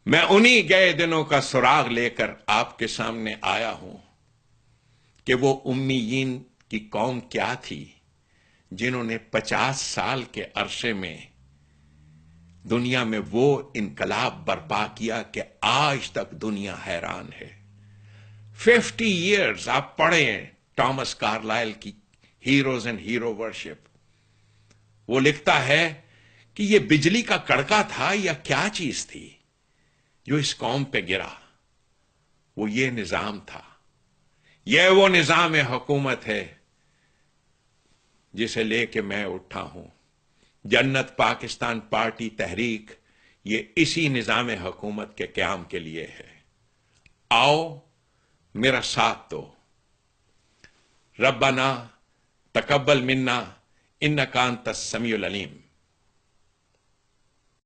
میں انہی گئے دنوں کا سراغ لے کر آپ کے سامنے آیا ہوں کہ وہ امیین کی قوم کیا تھی جنہوں نے 50 سال کے عرصے میں دنیا میں وہ انقلاب برپا کیا کہ آج تک دنیا حیران ہے۔ 50 ایئرز آپ پڑھیں ٹامس کارلائل کی ہیروز اینڈ ہیرو ورشپ، وہ لکھتا ہے کہ یہ بجلی کا کڑکا تھا یا کیا چیز تھی جو اس قوم پہ گرا، وہ یہ نظام تھا، یہ وہ نظام حکومت ہے جسے لے کے میں اٹھا ہوں۔ جنت پاکستان پارٹی تحریک یہ اسی نظام حکومت کے قیام کے لیے ہے۔ آؤ میرا ساتھ دو۔ ربنا تقبل منا انک انت السمیع العلیم۔